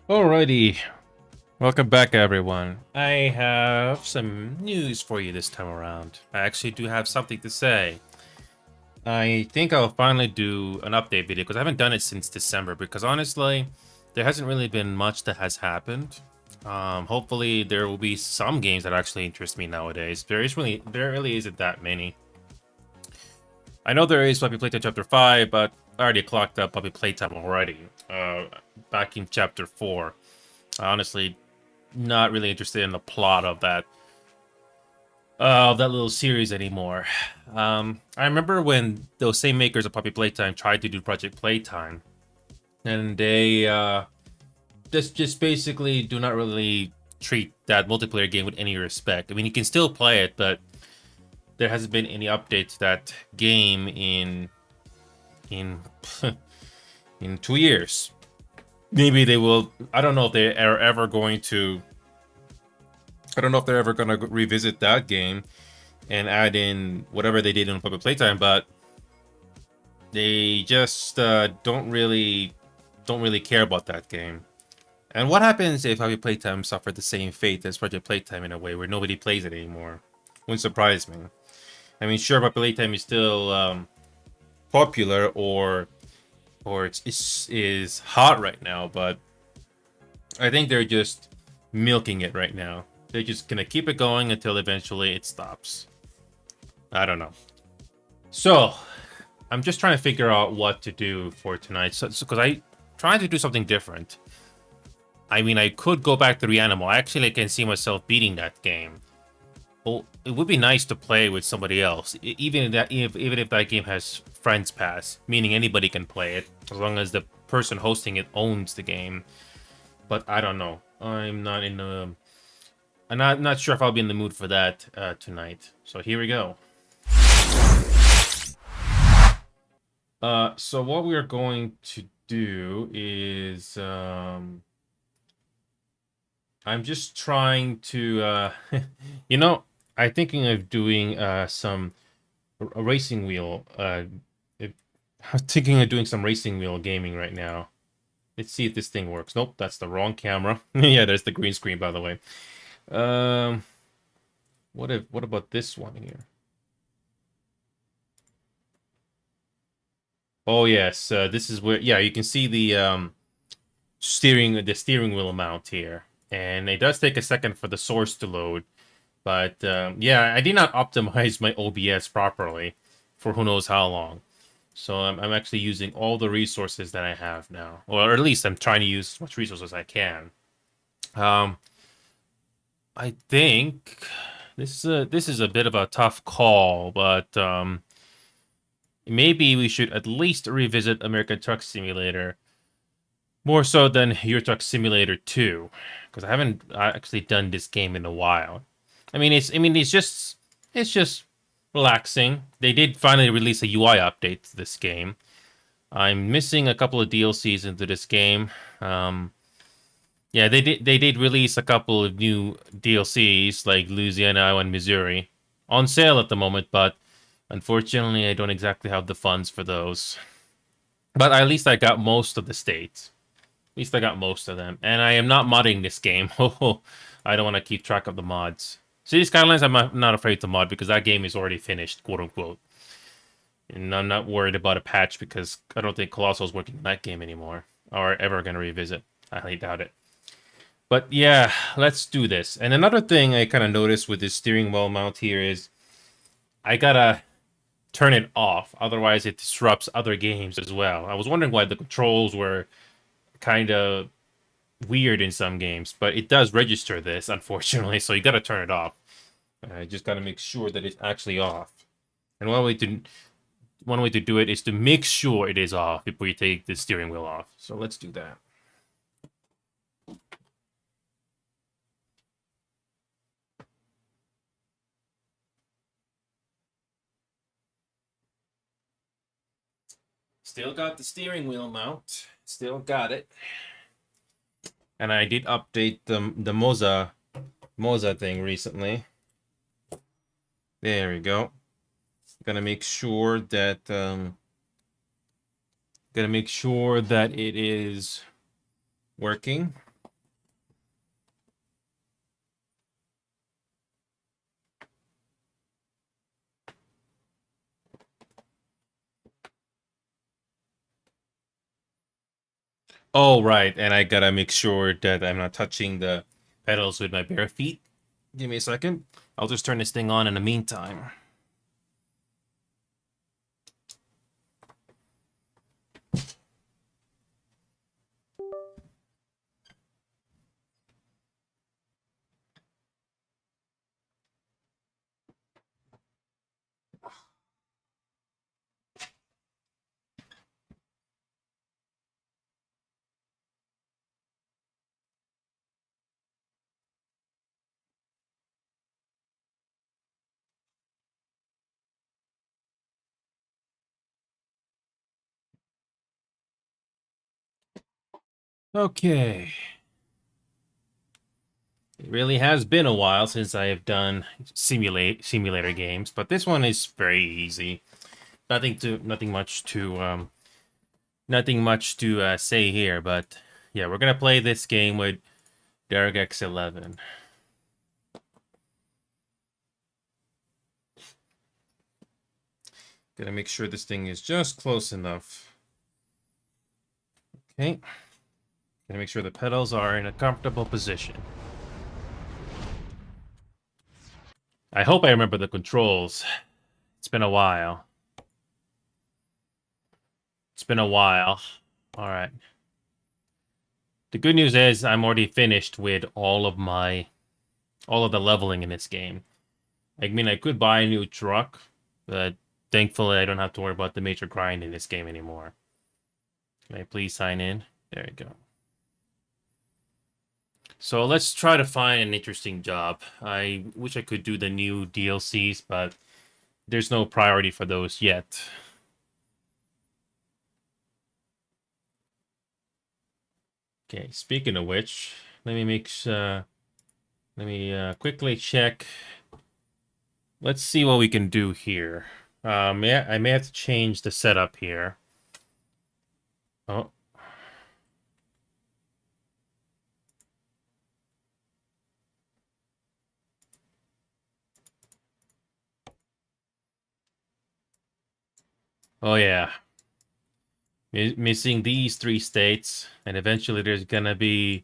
Alrighty, welcome back everyone. I have some news for you this time around. I actually do have something to say. I think I'll finally do an update video because I haven't done it since December because honestly, there hasn't really been much that has happened. Hopefully there will be some games that actually interest me nowadays. There really isn't that many. I know there is Puppy Playtime Chapter 5, but I already clocked up Puppy Playtime already. Back in Chapter 4. Honestly, not really interested in the plot of that little series anymore. I remember when those same makers of Puppy Playtime tried to do Project Playtime, and they just basically do not really treat that multiplayer game with any respect. I mean, you can still play it, but there hasn't been any update to that game in in 2 years. Maybe they will. I don't know if they are ever going to. I don't know if they're ever going to revisit that game and add in whatever they did in Public Playtime, but they just don't really care about that game. And what happens if Public Playtime suffered the same fate as Project Playtime in a way where nobody plays it anymore? Wouldn't surprise me. I mean, sure, Public Playtime is still popular or is hot right now, but I think they're just milking it right now. They're just gonna keep it going until eventually it stops. I don't know. So, I'm just trying to figure out what to do for tonight. So, because I trying to do something different. I mean, I could go back to Reanimo. I actually can see myself beating that game. Well, it would be nice to play with somebody else, even if that game has friends pass, meaning anybody can play it as long as the person hosting it owns the game. But I don't know. I'm not sure if I'll be in the mood for that tonight. So here we go. So what we are going to do is I'm just trying to you know, I'm thinking of doing some a racing wheel I'm thinking of doing some racing wheel gaming right now. Let's see if this thing works. Nope, that's the wrong camera. Yeah, there's the green screen by the way. Um what about this one here? Oh yes, this is where yeah, you can see the steering wheel mount here. And it does take a second for the source to load. But yeah, I did not optimize my OBS properly for who knows how long. So I'm actually using all the resources that I have now. Or at least I'm trying to use as much resources as I can. Um, I think this is a bit of a tough call, but maybe we should at least revisit American Truck Simulator more so than Euro Truck Simulator 2, because I haven't actually done this game in a while. I mean, it's just relaxing. They did finally release a UI update to this game. I'm missing a couple of DLCs into this game. Yeah, they did release a couple of new DLCs like Louisiana, Iowa, and Missouri on sale at the moment, but unfortunately, I don't exactly have the funds for those. But at least I got most of the states. At least I got most of them. And I am not modding this game. I don't want to keep track of the mods. City Skylines, I'm not afraid to mod because that game is already finished, quote unquote. And I'm not worried about a patch because I don't think Colossal's working on that game anymore. Or ever going to revisit. I highly doubt it. But yeah, let's do this. And another thing I kind of noticed with this steering wheel mount here is I gotta turn it off. Otherwise, it disrupts other games as well. I was wondering why the controls were kind of weird in some games, but it does register this, unfortunately, so you gotta turn it off. Just gotta make sure that it's actually off. And one way to do it is to make sure it is off before you take the steering wheel off. So let's do that. Still got the steering wheel mount. Still got it. And I did update the Moza thing recently. There we go. Gonna make sure that it is working. Oh, right, and I gotta make sure that I'm not touching the pedals with my bare feet. Give me a second. I'll just turn this thing on in the meantime. Okay. It really has been a while since I have done simulator games, but this one is very easy. Nothing much to say here. But yeah, we're gonna play this game with Derek X11. Gonna make sure this thing is just close enough. Okay. Gonna make sure the pedals are in a comfortable position. I hope I remember the controls. It's been a while. It's been a while. All right. The good news is I'm already finished with all of the leveling in this game. I mean, I could buy a new truck, but thankfully I don't have to worry about the major grind in this game anymore. Can I please sign in? There you go. So let's try to find an interesting job. I wish I could do the new DLCs, but there's no priority for those yet. Okay, speaking of which, let me quickly check. Let's see what we can do here. I may have to change the setup here. Oh, oh yeah. Missing these three states, and eventually there's gonna be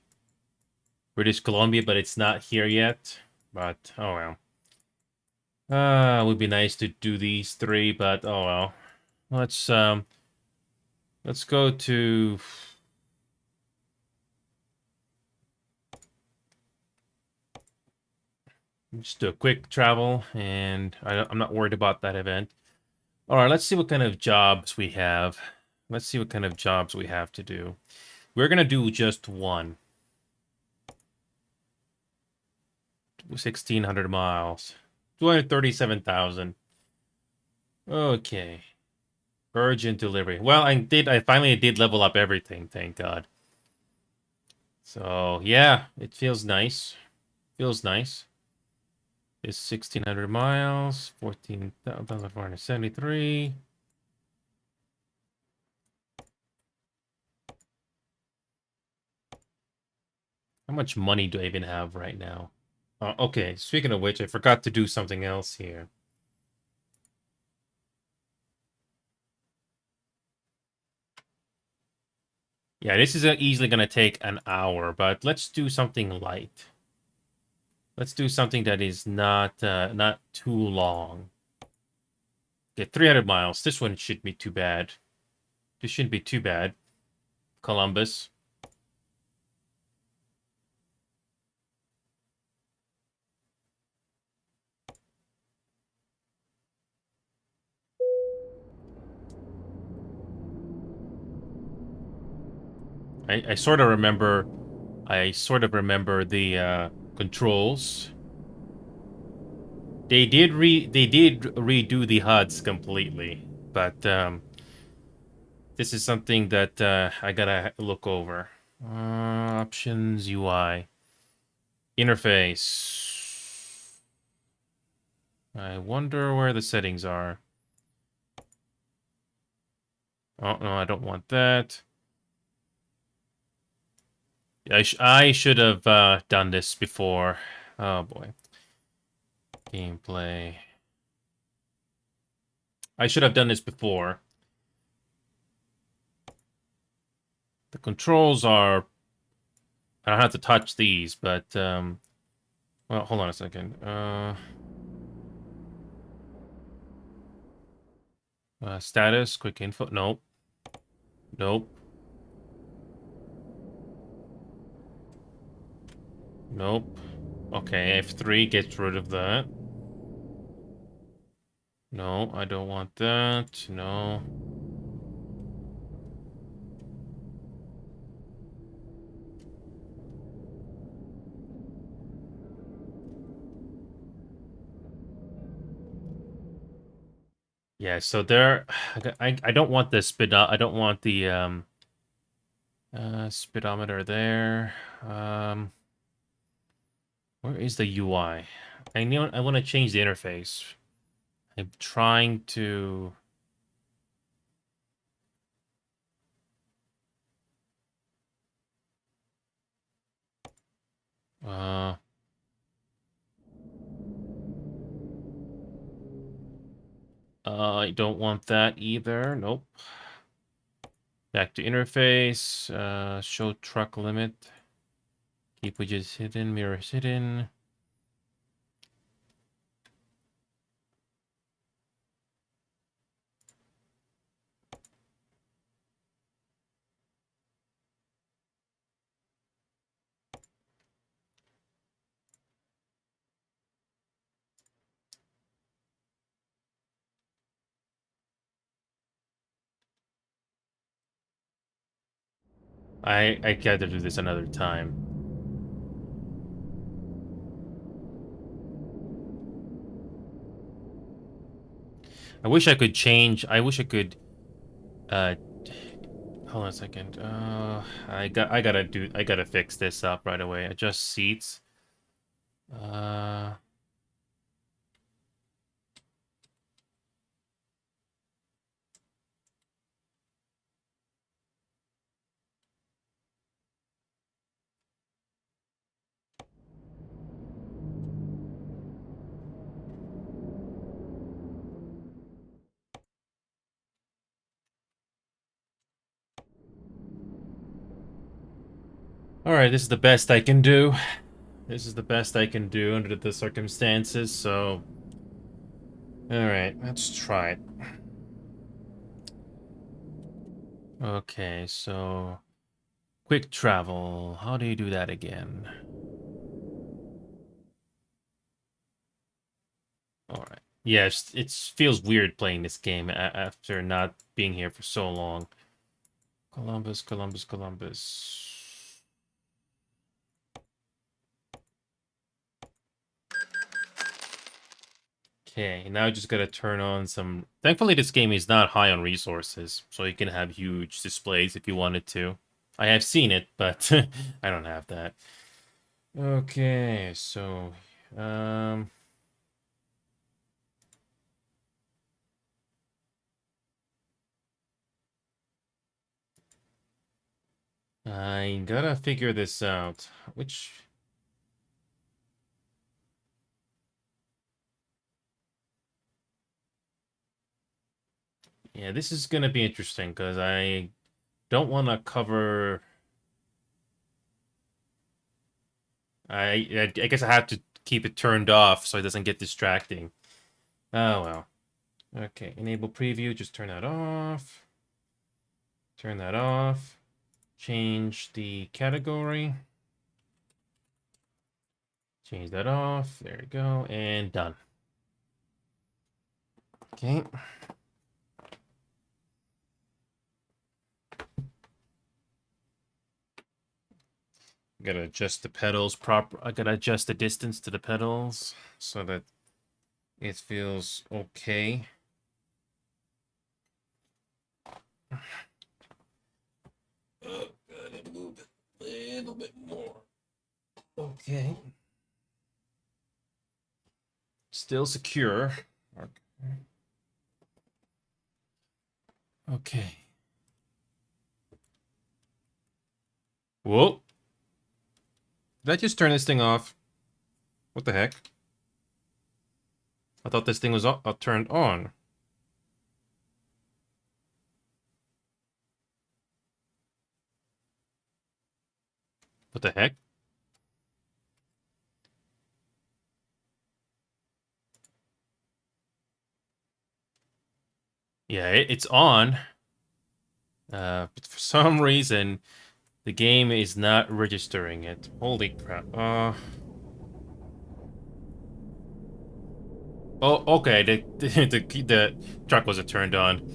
British Columbia, but it's not here yet. But oh well. It would be nice to do these three, but oh well. Let's go to just do a quick travel, and I'm not worried about that event. All right, let's see what kind of jobs we have. Let's see what kind of jobs we have to do. We're gonna do just one. 1,600 miles. 237,000. Okay. Urgent delivery. Well, I finally did level up everything, thank God. So yeah, it feels nice. Feels nice. It's 1,600 miles, 14,473. How much money do I even have right now? Okay, speaking of which, I forgot to do something else here. Yeah, this is easily going to take an hour, but let's do something light. Let's do something that is not too long. Okay, 300 miles. This one shouldn't be too bad. This shouldn't be too bad. Columbus. I sort of remember. I sort of remember the controls. They did redo the HUDs completely, but this is something that I gotta look over. Options UI interface. I wonder where the settings are. Oh no, I don't want that. I should have done this before. Oh boy. Gameplay. I should have done this before. The controls are... I don't have to touch these, but... well, hold on a second. Status, quick info. Nope. Nope. Nope. Okay, F3 gets rid of that. No, I don't want that. No. Yeah, so there... I don't want the speed... I don't want the speedometer there. Where is the UI? I know I want to change the interface. I'm trying to... Uh, I don't want that either. Nope. Back to interface. Show truck limit. Keep widgets hidden. Mirrors hidden. I gotta do this another time. I wish I could change. I wish I could. Uh, hold on a second. I gotta fix this up right away. Adjust seats. Uh, all right, this is the best I can do. This is the best I can do under the circumstances. So, all right, let's try it. Okay, so quick travel. How do you do that again? All right. Yeah, it feels weird playing this game after not being here for so long. Columbus, Columbus, Columbus. Okay, now I just gotta turn on some... Thankfully, this game is not high on resources, so you can have huge displays if you wanted to. I have seen it, but I don't have that. Okay, so... Um... I gotta figure this out. Which... Yeah, this is gonna be interesting, because I don't want to cover... I guess I have to keep it turned off so it doesn't get distracting. Oh, well. Okay, enable preview, just turn that off. Turn that off. Change the category. Change that off. There we go. And done. Okay. Gotta adjust the pedals proper. I gotta adjust the distance to the pedals so that it feels okay. Oh, gotta move it a little bit more. Okay. Still secure. Okay. Okay. Whoa. Did I just turn this thing off? What the heck? I thought this thing was turned on. What the heck? Yeah, it's on. But for some reason, the game is not registering it. Holy crap. Oh, okay. The truck wasn't turned on.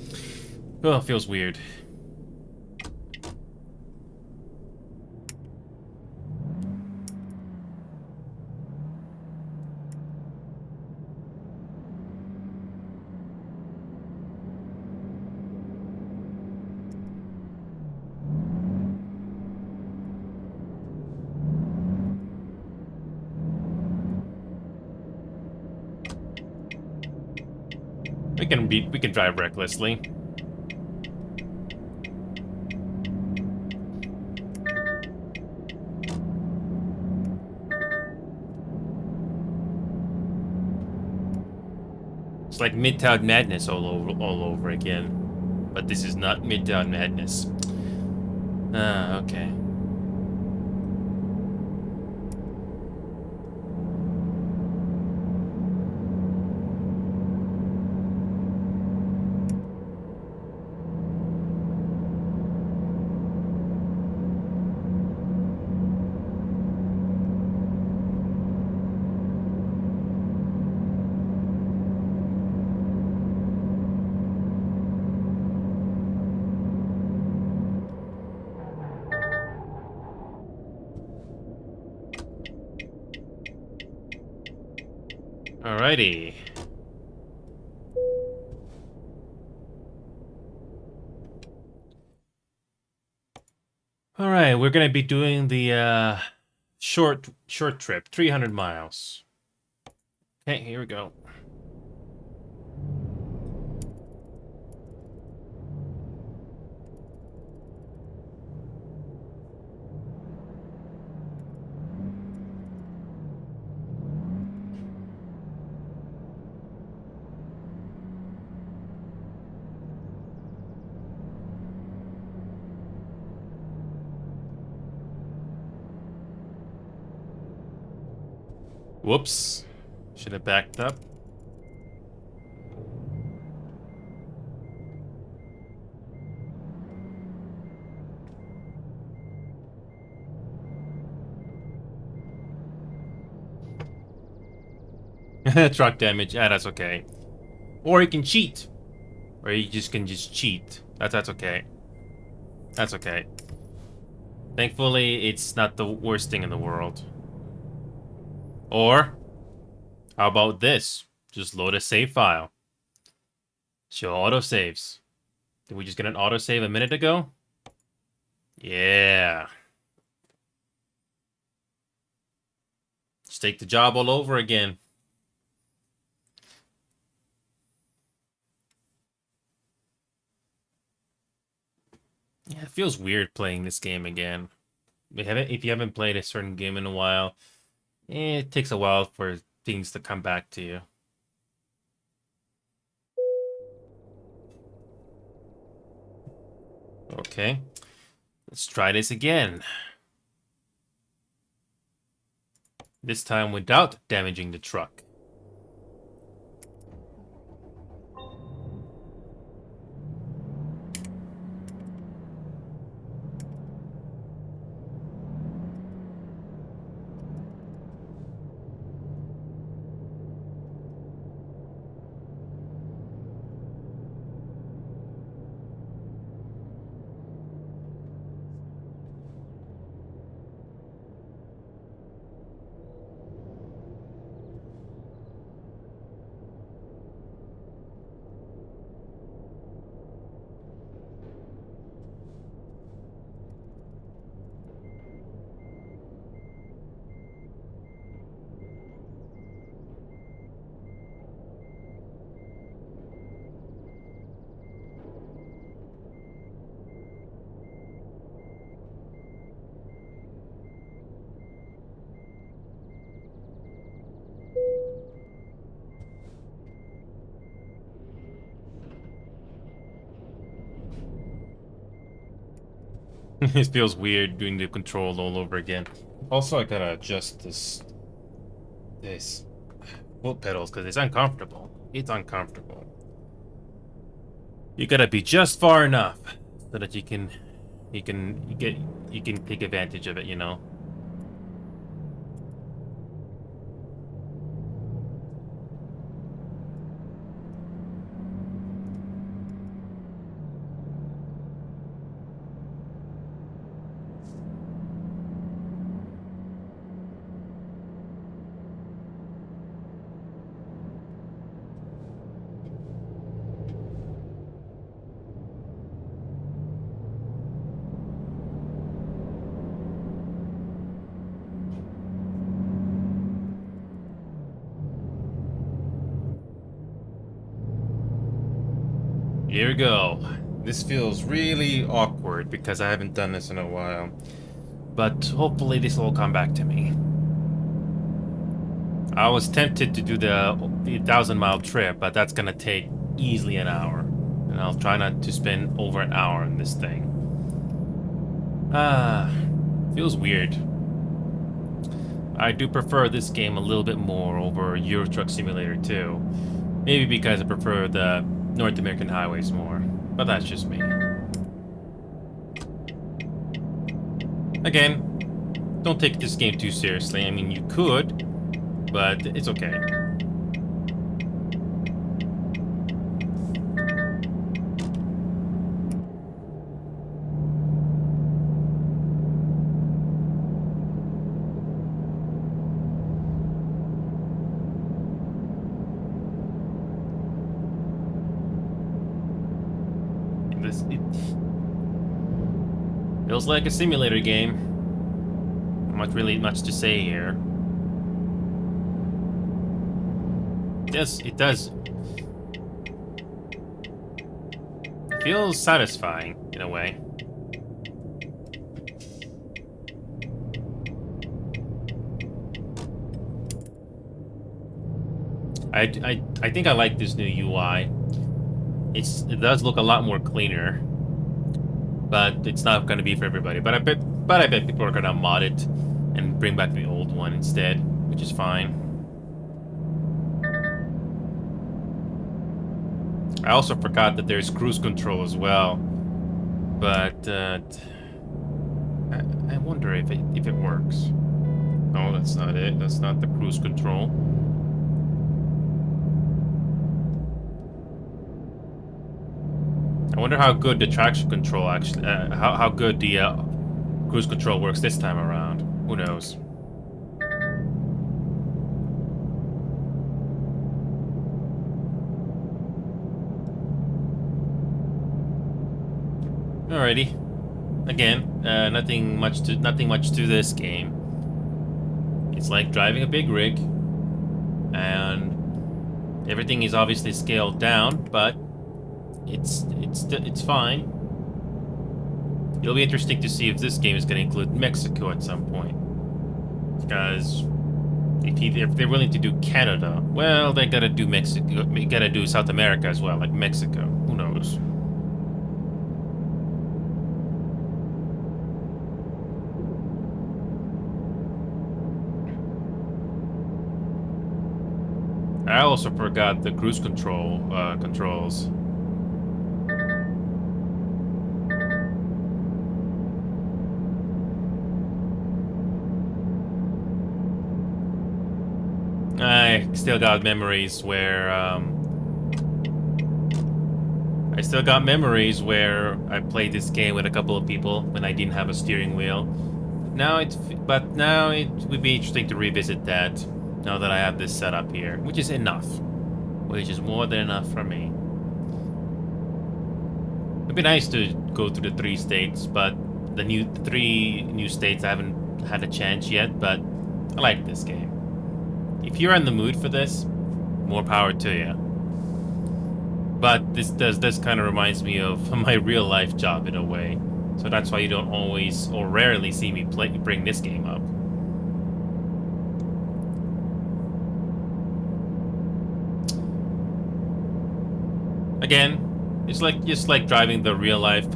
Oh, feels weird. We can drive recklessly. It's like Midtown Madness all over again. But this is not Midtown Madness. Ah, okay. Alrighty. Alright, we're gonna be doing the short trip, 300 miles. Okay, here we go. Whoops. Should have backed up. Truck damage. Ah, that's okay. Or you can cheat. Or you just can just cheat. That's okay. That's okay. Thankfully, it's not the worst thing in the world. Or, how about this? Just load a save file. Show autosaves. Did we just get an autosave a minute ago? Yeah. Just take the job all over again. Yeah, it feels weird playing this game again. If you haven't played a certain game in a while, it takes a while for things to come back to you. Okay, let's try this again. This time without damaging the truck. It feels weird doing the control all over again. Also, I gotta adjust this foot pedals because it's uncomfortable. It's uncomfortable. You gotta be just far enough so that you can take advantage of it, you know. Here we go. This feels really awkward because I haven't done this in a while. But hopefully this will come back to me. I was tempted to do the 1,000-mile trip, but that's gonna take easily an hour. And I'll try not to spend over an hour on this thing. Ah, feels weird. I do prefer this game a little bit more over Euro Truck Simulator 2. Maybe because I prefer the North American highways more. But that's just me. Again, don't take this game too seriously. I mean, you could, but it's okay. It feels like a simulator game. Not really much to say here. Yes, it does. It feels satisfying in a way. I think I like this new UI. It does look a lot more cleaner, but it's not going to be for everybody. But I bet people are going to mod it and bring back the old one instead, which is fine. I also forgot that there's cruise control as well, but I wonder if it works. No, that's not it. That's not the cruise control. I wonder how good the traction control actually, how good the cruise control works this time around. Who knows? Alrighty. Again, nothing much to this game. It's like driving a big rig, and everything is obviously scaled down, but it's fine. It'll be interesting to see if this game is going to include Mexico at some point, because if they're willing to do Canada, well, they gotta do Mexico. Gotta do South America as well, like Mexico. Who knows? I also forgot the cruise control controls. I still got memories where I played this game with a couple of people when I didn't have a steering wheel. Now it would be interesting to revisit that now that I have this set up here, which is enough, which is more than enough for me. It'd be nice to go through the 3 states, but the 3 new states I haven't had a chance yet. But I like this game. If you're in the mood for this, more power to you. But this kind of reminds me of my real life job in a way. So that's why you don't always or rarely see me bring this game up. Again, it's just like driving the real life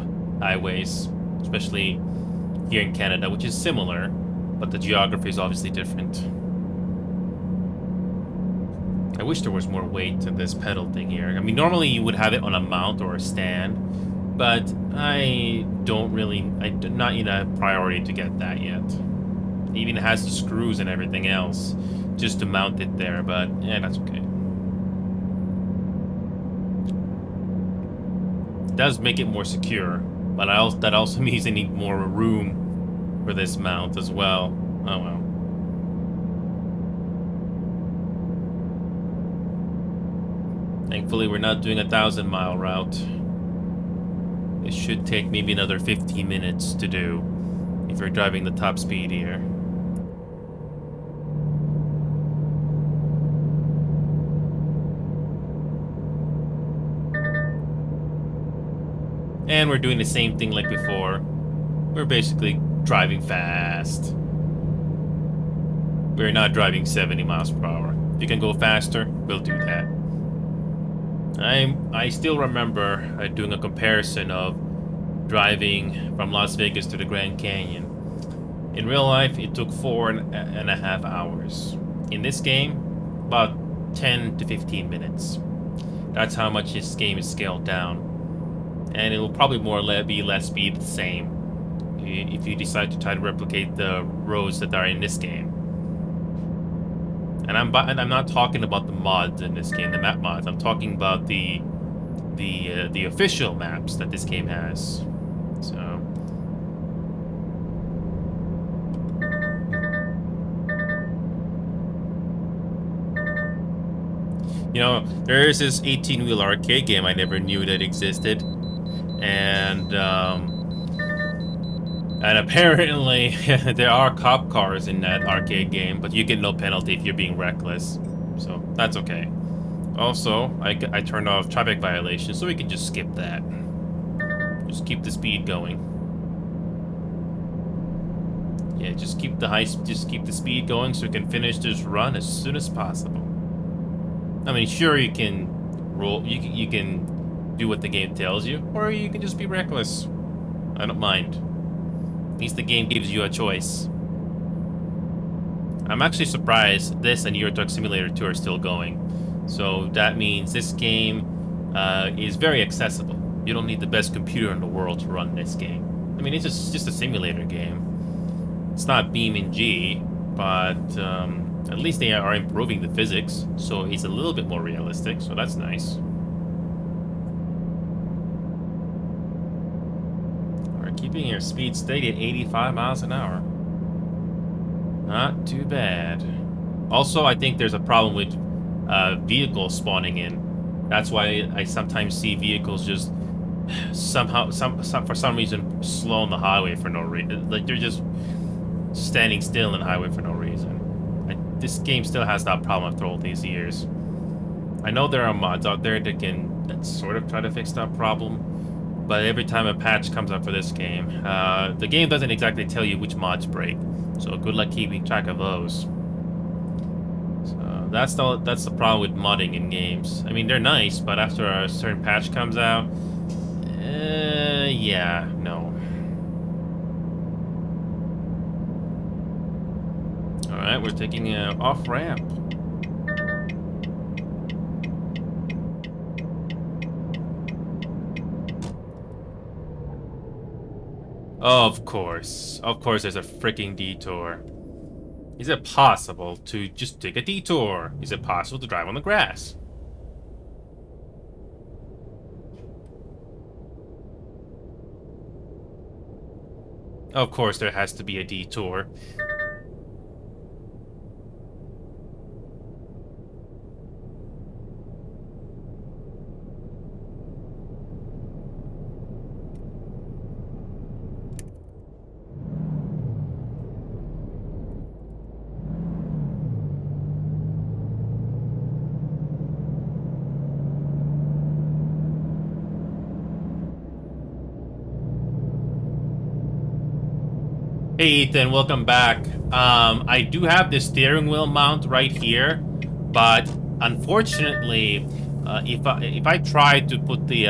highways, especially here in Canada, which is similar, but the geography is obviously different. I wish there was more weight to this pedal thing here. I mean, normally you would have it on a mount or a stand, but I don't really, I'm not in a priority to get that yet. It even has the screws and everything else just to mount it there, but yeah, that's okay. It does make it more secure, but that also means I need more room for this mount as well. Oh well. Thankfully, we're not doing a 1,000-mile route. It should take maybe another 15 minutes to do if you're driving the top speed here. And we're doing the same thing like before. We're basically driving fast. We're not driving 70 miles per hour. If you can go faster, we'll do that. I still remember doing a comparison of driving from Las Vegas to the Grand Canyon. In real life, it took 4.5 hours. In this game, about 10 to 15 minutes. That's how much this game is scaled down. And it will probably be less speed the same if you decide to try to replicate the roads that are in this game. And I'm not talking about the mods in this game, the map mods. I'm talking about the official maps that this game has. So, you know, there is this 18-wheel arcade game I never knew that existed, and apparently there are cop cars in that arcade game, but you get no penalty if you're being reckless, so that's okay. Also, I turned off traffic violations, so we can just skip that. Just keep the speed going. Yeah, just keep the speed going so we can finish this run as soon as possible. I mean, sure, you can roll, you can do what the game tells you, or you can just be reckless. I don't mind. At least the game gives you a choice. I'm actually surprised this and Euro Truck Simulator 2 are still going. So that means this game is very accessible. You don't need the best computer in the world to run this game. I mean, it's just a simulator game. It's not BeamNG, but at least they are improving the physics, so it's a little bit more realistic, so that's nice. We're keeping your speed steady at 85 miles an hour. Not too bad. Also, I think there's a problem with vehicles spawning in. That's why I sometimes see vehicles just for some reason slow on the highway for no reason. Like they're just standing still in the highway for no reason. This game still has that problem after all these years. I know there are mods out there that sort of try to fix that problem, but every time a patch comes up for this game, the game doesn't exactly tell you which mods break. So good luck keeping track of those. So that's the problem with modding in games. I mean, they're nice, but after a certain patch comes out, yeah, no. Alright, we're taking an off-ramp. Of course there's a freaking detour. Is it possible to just take a detour? Is it possible to drive on the grass? Of course there has to be a detour. Hey Ethan, welcome back. I do have the steering wheel mount right here, but unfortunately, if I try to put the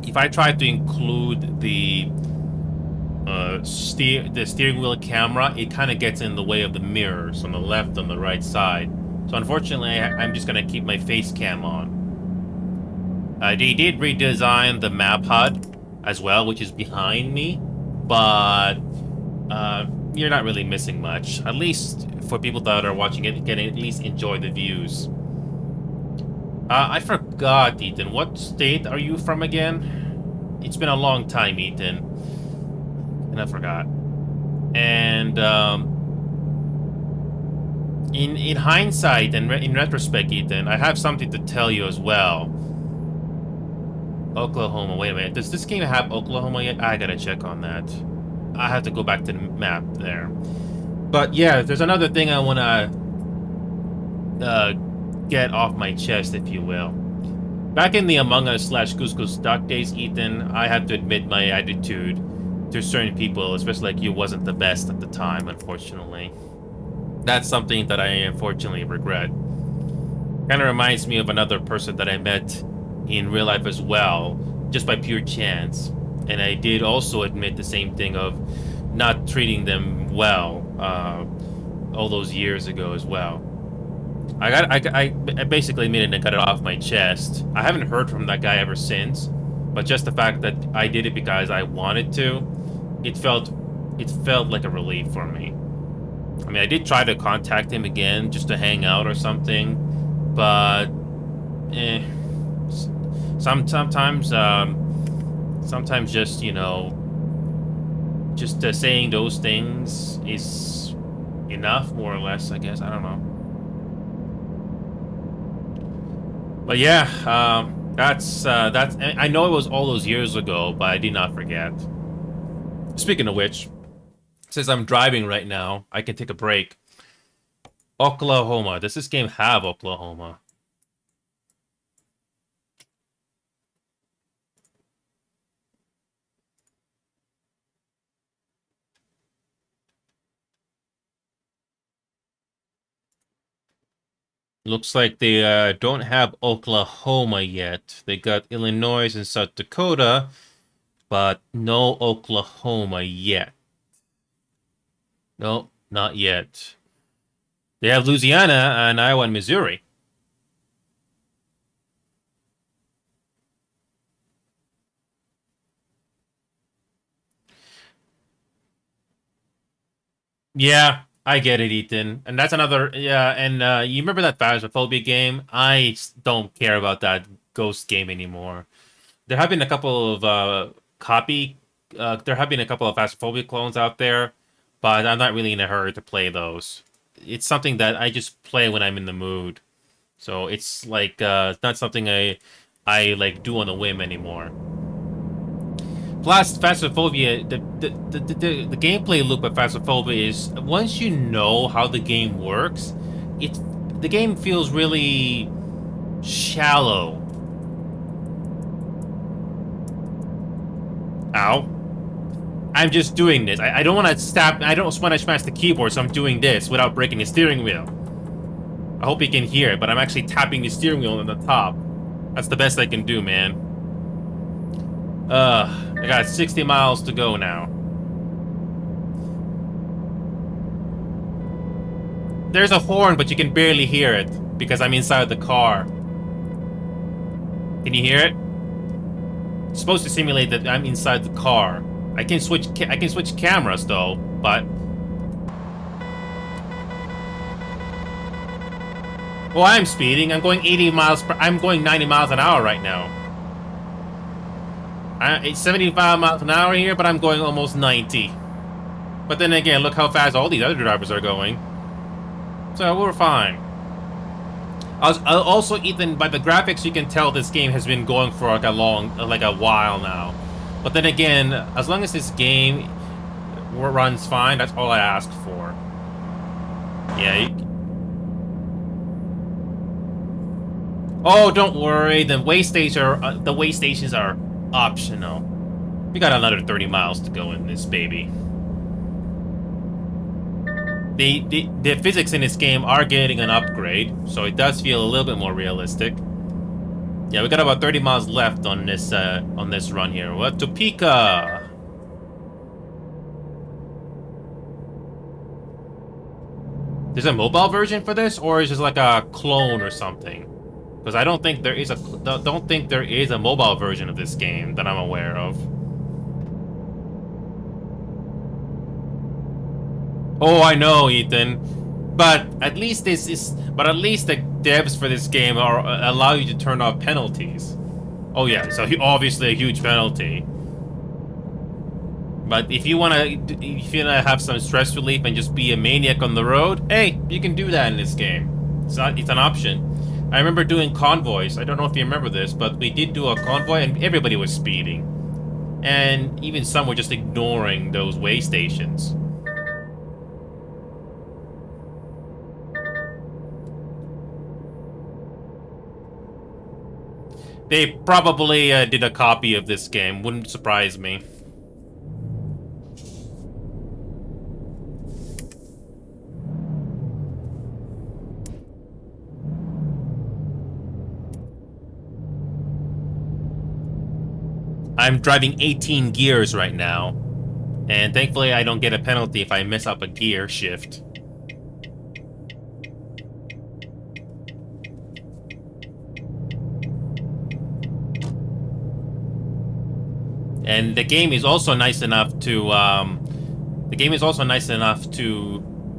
if I try to include the the steering wheel camera, it kind of gets in the way of the mirrors on the left and the right side. So unfortunately, I'm just gonna keep my face cam on. They did redesign the map HUD as well, which is behind me, but you're not really missing much. At least for people that are watching it, can at least enjoy the views. I forgot, Ethan. What state are you from again? It's been a long time, Ethan, and I forgot. And in hindsight and in retrospect, Ethan, I have something to tell you as well. Oklahoma. Wait a minute. Does this game have Oklahoma yet? I gotta check on that. I have to go back to the map there. But yeah, there's another thing I wanna get off my chest, if you will. Back in the Among Us / Couscous Duck days, Ethan, I have to admit my attitude to certain people, especially like you, wasn't the best at the time, unfortunately. That's something that I unfortunately regret. Kind of reminds me of another person that I met in real life as well, just by pure chance. And I did also admit the same thing of not treating them well all those years ago as well. I basically admitted and I got it off my chest. I haven't heard from that guy ever since, but just the fact that I did it because I wanted to, it felt like a relief for me. I mean, I did try to contact him again just to hang out or something, but sometimes just, you know, just saying those things is enough, more or less, I guess. I don't know. But yeah, that's. I know it was all those years ago, but I did not forget. Speaking of which, since I'm driving right now, I can take a break. Oklahoma. Does this game have Oklahoma? Looks like they don't have Oklahoma yet. They got Illinois and South Dakota, but no Oklahoma yet. No, not yet. They have Louisiana and Iowa and Missouri. Yeah, I get it, Ethan. And that's another, yeah, and you remember that Phasmophobia game? I don't care about that ghost game anymore. There have been a couple of there have been a couple of Phasmophobia clones out there, but I'm not really in a hurry to play those. It's something that I just play when I'm in the mood. So it's like it's not something I like do on a whim anymore. Plus, Phasmophobia, the gameplay loop of Phasmophobia is once you know how the game works, the game feels really shallow. Ow. I'm just doing this. I don't want to stab. I don't want to smash the keyboard, so I'm doing this without breaking the steering wheel. I hope you can hear it, but I'm actually tapping the steering wheel on the top. That's the best I can do, man. I got 60 miles to go now. There's a horn, but you can barely hear it because I'm inside the car. Can you hear it? It's supposed to simulate that I'm inside the car. I can switch cameras though, but well, I'm speeding. I'm going 80 miles per. I'm going 90 miles an hour right now. It's 75 miles an hour here, but I'm going almost 90. But then again, look how fast all these other drivers are going. So we're fine. Also, Ethan, by the graphics, you can tell this game has been going for like a while now. But then again, as long as this game runs fine, that's all I ask for. Yeah. Oh, don't worry. The way stations are optional. We got another 30 miles to go in this baby. The physics in this game are getting an upgrade, so it does feel a little bit more realistic. Yeah, we got about 30 miles left on this run here. What, Topeka? There's a mobile version for this, or is it just like a clone or something? Because I don't think there is a don't think there is a mobile version of this game that I'm aware of. Oh, I know, Ethan. But at least at least the devs for this game are allow you to turn off penalties. Oh yeah, so obviously a huge penalty. But if you wanna have some stress relief and just be a maniac on the road, hey, you can do that in this game. It's an option. I remember doing convoys. I don't know if you remember this, but we did do a convoy and everybody was speeding. And even some were just ignoring those way stations. They probably did a copy of this game. Wouldn't surprise me. I'm driving 18 gears right now. And thankfully I don't get a penalty if I mess up a gear shift. And the game is also nice enough to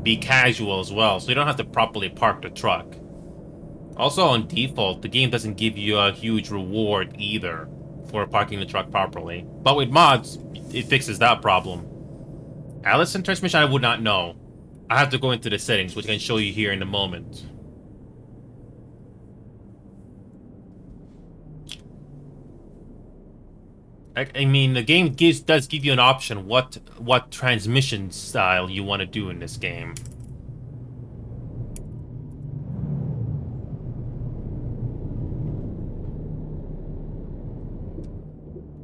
be casual as well, so you don't have to properly park the truck. Also, on default, the game doesn't give you a huge reward either for parking the truck properly. But with mods, it fixes that problem. Allison transmission, I would not know. I have to go into the settings, which I can show you here in a moment. I mean, the game does give you an option what transmission style you want to do in this game.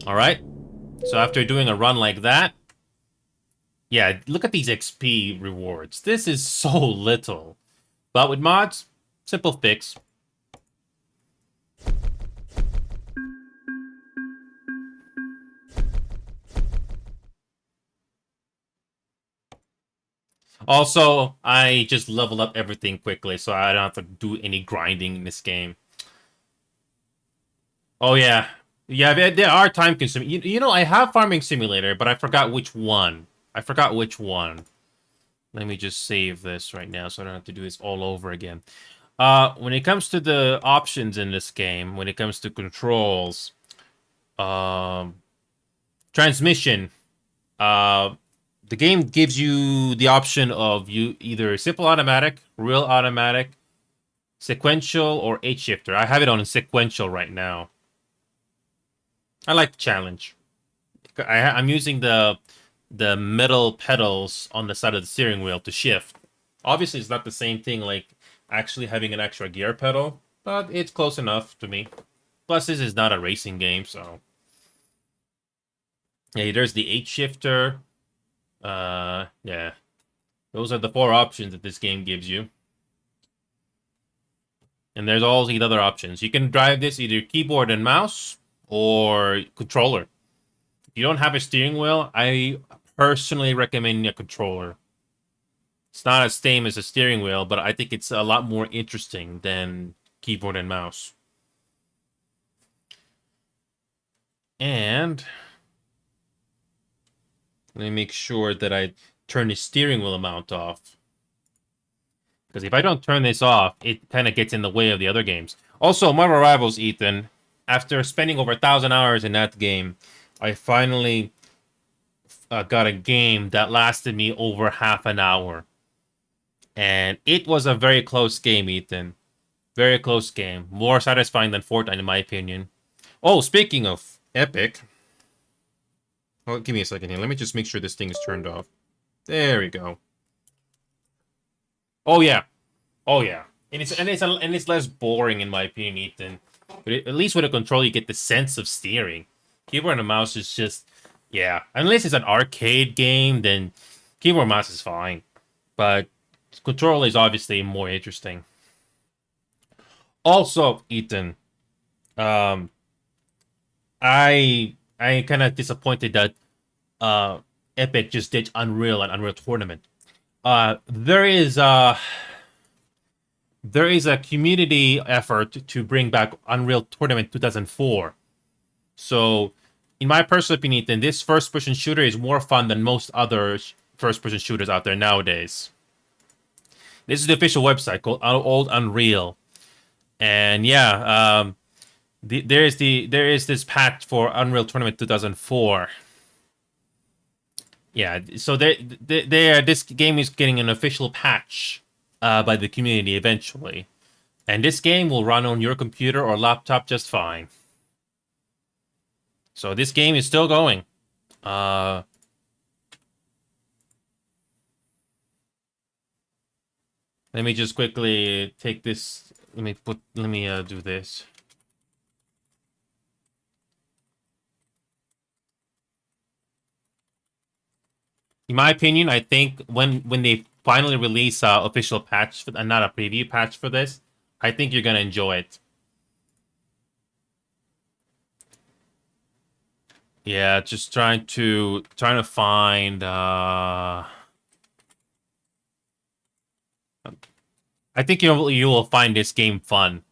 All right. So after doing a run like that, yeah, look at these XP rewards. This is so little. But with mods, simple fix. Also, I just leveled up everything quickly, so I don't have to do any grinding in this game. Oh, yeah. Yeah, there are time consuming. You know, I have Farming Simulator, but I forgot which one. I forgot which one. Let me just save this right now so I don't have to do this all over again. When it comes to the options in this game, when it comes to controls, um, transmission, the game gives you the option of you either simple automatic, real automatic, sequential, or H shifter. I have it on sequential right now. I like the challenge. I'm using the metal pedals on the side of the steering wheel to shift. Obviously, it's not the same thing like actually having an extra gear pedal, but it's close enough to me. Plus, this is not a racing game, so yeah. There's the H shifter. Yeah. Those are the 4 options that this game gives you. And there's all these other options. You can drive this either keyboard and mouse or controller. If you don't have a steering wheel, I personally recommend a controller. It's not as same as a steering wheel, but I think it's a lot more interesting than keyboard and mouse. And let me make sure that I turn the steering wheel amount off. Because if I don't turn this off, it kind of gets in the way of the other games. Also, Marvel Rivals, Ethan, after spending over 1,000 hours in that game, I finally got a game that lasted me over half an hour. And it was a very close game, Ethan. Very close game. More satisfying than Fortnite, in my opinion. Oh, speaking of Epic. Oh, give me a second here. Let me just make sure this thing is turned off. There we go. Oh, yeah. Oh, yeah. And it's less boring, in my opinion, Ethan. But at least with a controller, you get the sense of steering. Keyboard and mouse is just... Yeah. Unless it's an arcade game, then keyboard and mouse is fine. But controller is obviously more interesting. Also, Ethan, um, I kind of disappointed that Epic just did Unreal and Unreal Tournament. There is a community effort to bring back Unreal Tournament 2004. So, in my personal opinion, then this first-person shooter is more fun than most other first-person shooters out there nowadays. This is the official website called Old Unreal, and yeah, there is this patch for Unreal Tournament 2004. Yeah, so this game is getting an official patch by the community eventually, and this game will run on your computer or laptop just fine. So this game is still going. Uh, Let me just quickly take this. Let me do this. In my opinion, I think when they finally release official patch for, and not a preview patch for this, I think you're gonna enjoy it. Yeah, just trying to find. I think you will find this game fun.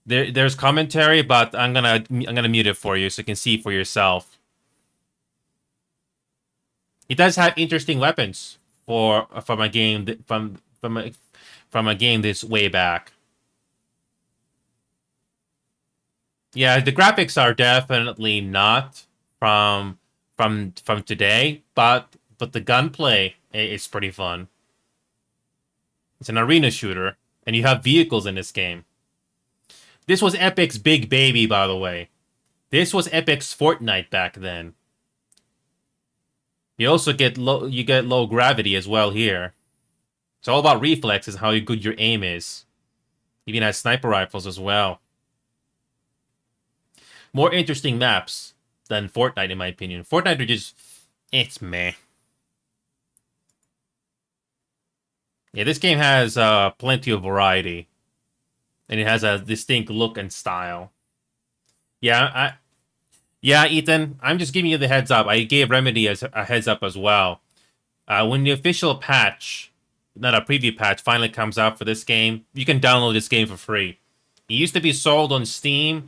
There's commentary, but I'm gonna mute it for you so you can see for yourself. It does have interesting weapons from a game from a game this way back. Yeah, the graphics are definitely not from today, but the gunplay is pretty fun. It's an arena shooter, and you have vehicles in this game. This was Epic's big baby, by the way. This was Epic's Fortnite back then. You also get low gravity as well here. It's all about reflexes, how good your aim is. Even has sniper rifles as well. More interesting maps than Fortnite, in my opinion. Fortnite are just, it's meh. Yeah, this game has plenty of variety, and it has a distinct look and style. Yeah, yeah, Ethan. I'm just giving you the heads up. I gave Remedy as a heads up as well. When the official patch, not a preview patch, finally comes out for this game, you can download this game for free. It used to be sold on Steam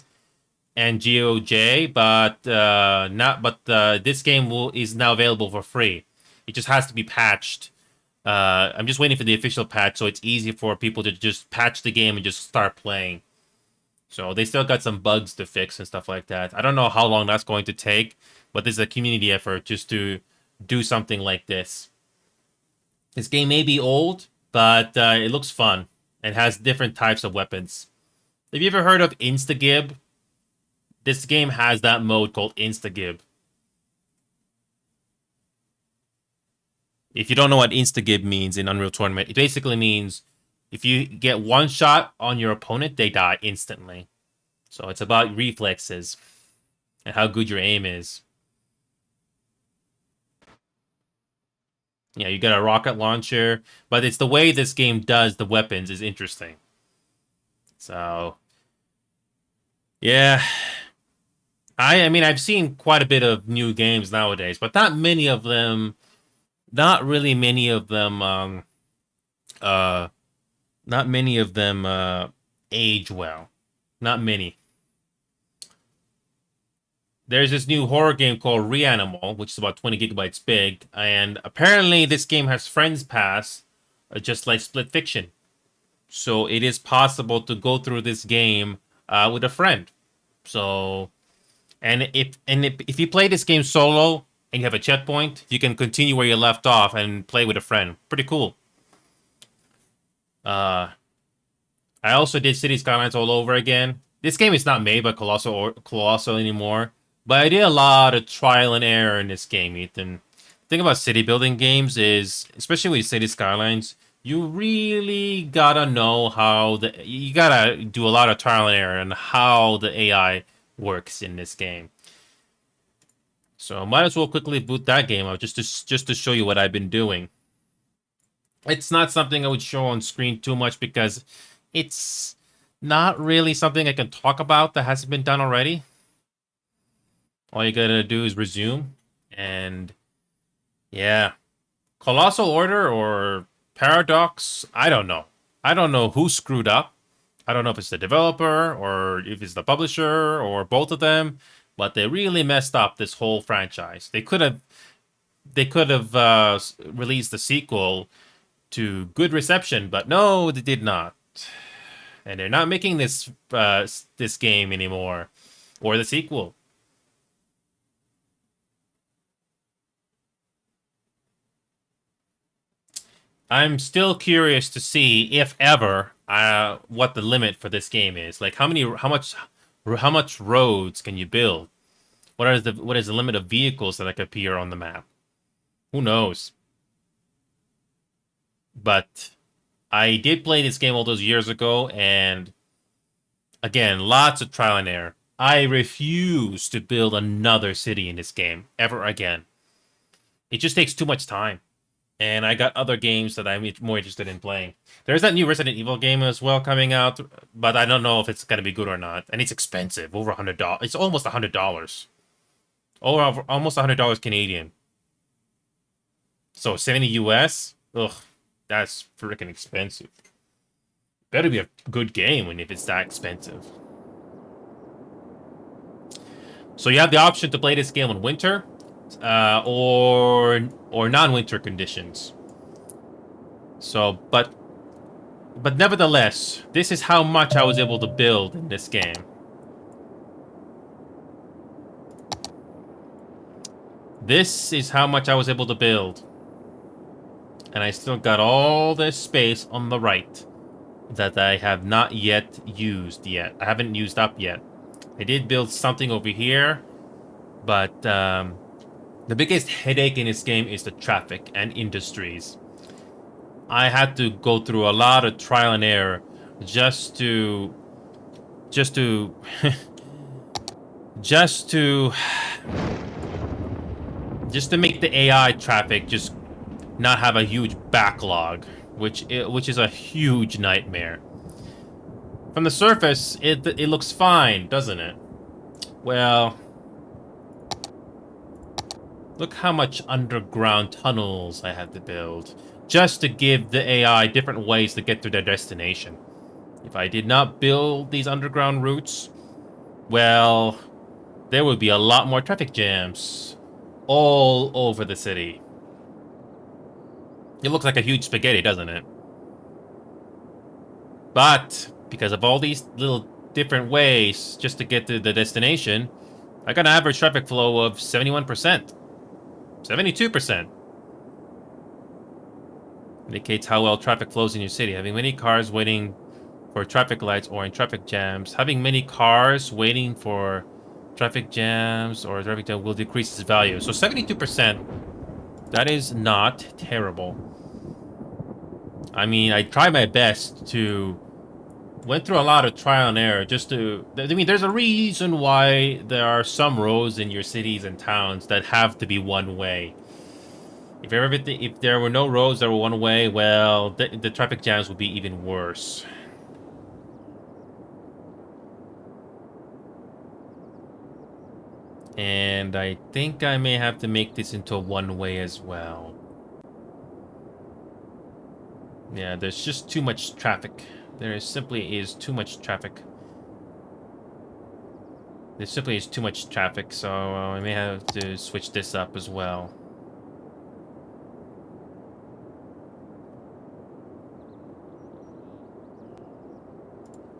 and GOG, but not. But this game is now available for free. It just has to be patched. I'm just waiting for the official patch, so it's easy for people to just patch the game and just start playing. So they still got some bugs to fix and stuff like that. I don't know how long that's going to take, but this is a community effort just to do something like this. This game may be old, but it looks fun and has different types of weapons. Have you ever heard of Instagib? This game has that mode called Instagib. If you don't know what Instagib means in Unreal Tournament, it basically means if you get one shot on your opponent, they die instantly. So it's about reflexes and how good your aim is. Yeah, you get a rocket launcher, but it's the way this game does the weapons is interesting. So, yeah. I mean, I've seen quite a bit of new games nowadays, but not many of them, not really many of them, uh, not many of them, age well. Not many. There's this new horror game called Reanimal, which is about 20 gigabytes big, and apparently this game has Friends Pass, just like Split Fiction. So it is possible to go through this game with a friend. So, if you play this game solo and you have a checkpoint, you can continue where you left off and play with a friend. Pretty cool. Uh, I also did City Skylines all over again. This game is not made by Colossal anymore, but I did a lot of trial and error in this game, Ethan. The thing about city building games is, especially with City Skylines, you really gotta know you gotta do a lot of trial and error on how the AI works in this game. So I might as well quickly boot that game up just to show you what I've been doing. It's not something I would show on screen too much because it's not really something I can talk about that hasn't been done already. All you gotta do is resume, and yeah. Colossal Order or Paradox, I don't know. I don't know who screwed up. I don't know if it's the developer or if it's the publisher or both of them, but they really messed up this whole franchise. They could have released the sequel to good reception, but no, they did not. And they're not making this game anymore or the sequel. I'm still curious to see if ever what the limit for this game is. Like how much roads can you build? What is the limit of vehicles that can appear on the map? Who knows? But I did play this game all those years ago, and again, lots of trial and error. I refuse to build another city in this game ever again. It just takes too much time. And I got other games that I'm more interested in playing. There's that new Resident Evil game as well coming out, but I don't know if it's going to be good or not. And it's expensive, over $100. It's almost $100. Over almost $100 Canadian. So 70 US? Ugh, that's freaking expensive. Better be a good game when if it's that expensive. So you have the option to play this game in winter, or non-winter conditions. So, but nevertheless, this is how much I was able to build in this game. This is how much I was able to build. And I still got all this space on the right that I have not yet used yet. I haven't used up yet. I did build something over here, but the biggest headache in this game is the traffic and industries. I had to go through a lot of trial and error just to just to make the AI traffic just not have a huge backlog, which is a huge nightmare. From the surface, it looks fine, doesn't it? Well, look how much underground tunnels I had to build just to give the AI different ways to get to their destination. If I did not build these underground routes, well, there would be a lot more traffic jams all over the city. It looks like a huge spaghetti, doesn't it? But because of all these little different ways just to get to the destination, I got an average traffic flow of 71%. 72%. Indicates how well traffic flows in your city. Having many cars waiting for traffic lights or in traffic jams. Having many cars waiting for traffic jams or traffic jam will decrease its value. So 72%. That is not terrible. I mean, I tried my best to... Went through a lot of trial and error just to... I mean, there's a reason why there are some roads in your cities and towns that have to be one way. If there were no roads that were one way, well, the traffic jams would be even worse. And I think I may have to make this into a one-way as well. Yeah, there's just too much traffic. There simply is too much traffic. There simply is too much traffic, so I may have to switch this up as well.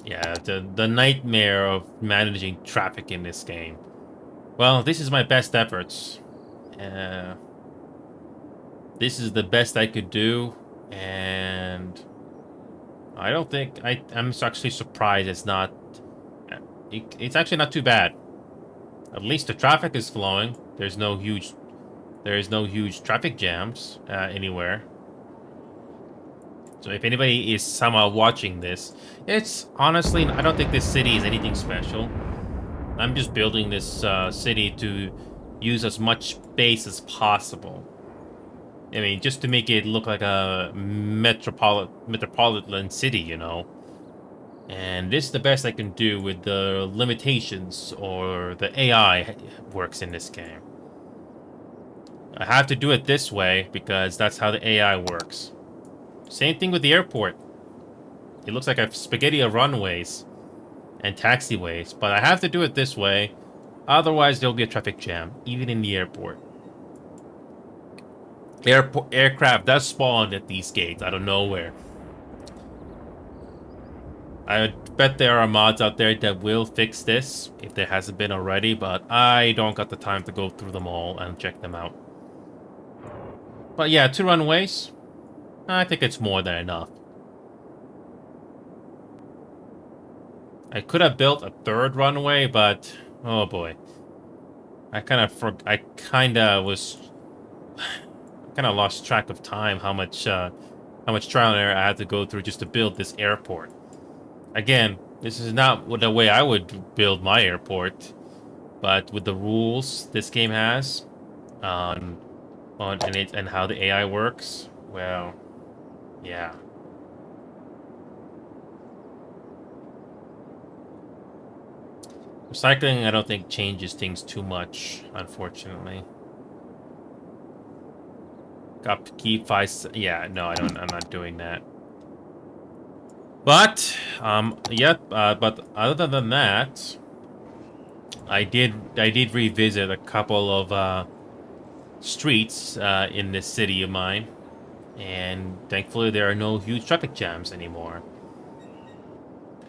Yeah, the nightmare of managing traffic in this game. Well, this is my best efforts. This is the best I could do, and I don't think I'm actually surprised it's not. It's actually not too bad. At least the traffic is flowing. There is no huge traffic jams anywhere. So if anybody is somehow watching this, it's honestly, I don't think this city is anything special. I'm just building this city to use as much space as possible. I mean, just to make it look like a metropolitan city, you know. And this is the best I can do with the limitations or the AI works in this game. I have to do it this way because that's how the AI works. Same thing with the airport. It looks like a spaghetti of runways and taxiways, but I have to do it this way. Otherwise, there'll be a traffic jam, even in the airport. Aircraft does spawn at these gates out of nowhere. I bet there are mods out there that will fix this, if there hasn't been already, but I don't got the time to go through them all and check them out. But yeah, 2 runways. I think it's more than enough. I could have built a 3rd runway, but oh boy. I kind of lost track of time how much trial and error I had to go through just to build this airport. Again, this is not the way I would build my airport, but with the rules this game has and how the AI works, well, yeah. Recycling, I don't think changes things too much, unfortunately. Keep 5. Yeah, no, I don't. I'm not doing that. But but other than that, I did revisit a couple of streets in this city of mine, and thankfully there are no huge traffic jams anymore.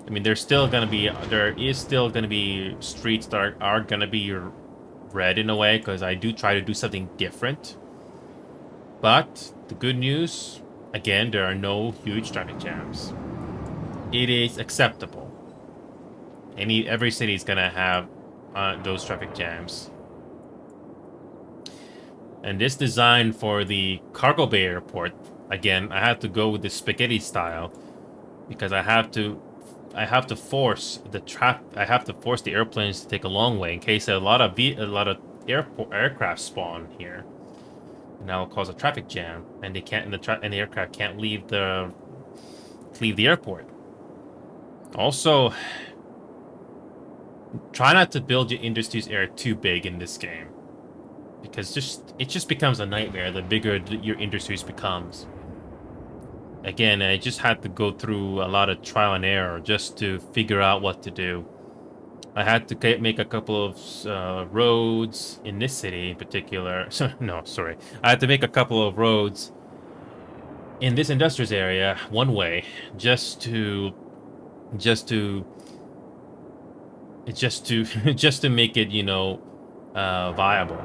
I mean, there is still gonna be streets that are gonna be red in a way because I do try to do something different. But the good news, again, there are no huge traffic jams. It is acceptable. Every city is gonna have those traffic jams. And this design for the cargo bay airport, again, I have to go with the spaghetti style because I have to force the airplanes to take a long way in case a lot of aircraft spawn here. And that will cause a traffic jam, and the aircraft can't leave the airport. Also, try not to build your industries area too big in this game, because it just becomes a nightmare the bigger your industries becomes. Again, I just had to go through a lot of trial and error just to figure out what to do. I had to make a couple of roads in this city in particular. No, sorry. I had to make a couple of roads in this industrial area one way just to just to make it, viable.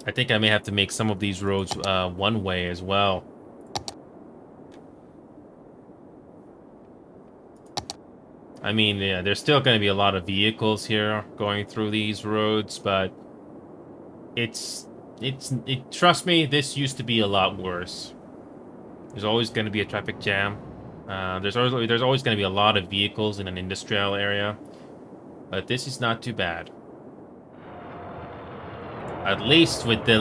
I think I may have to make some of these roads one way as well. I mean, yeah, there's still going to be a lot of vehicles here going through these roads, but trust me, this used to be a lot worse. There's always going to be a traffic jam. There's always going to be a lot of vehicles in an industrial area, but this is not too bad. At least with the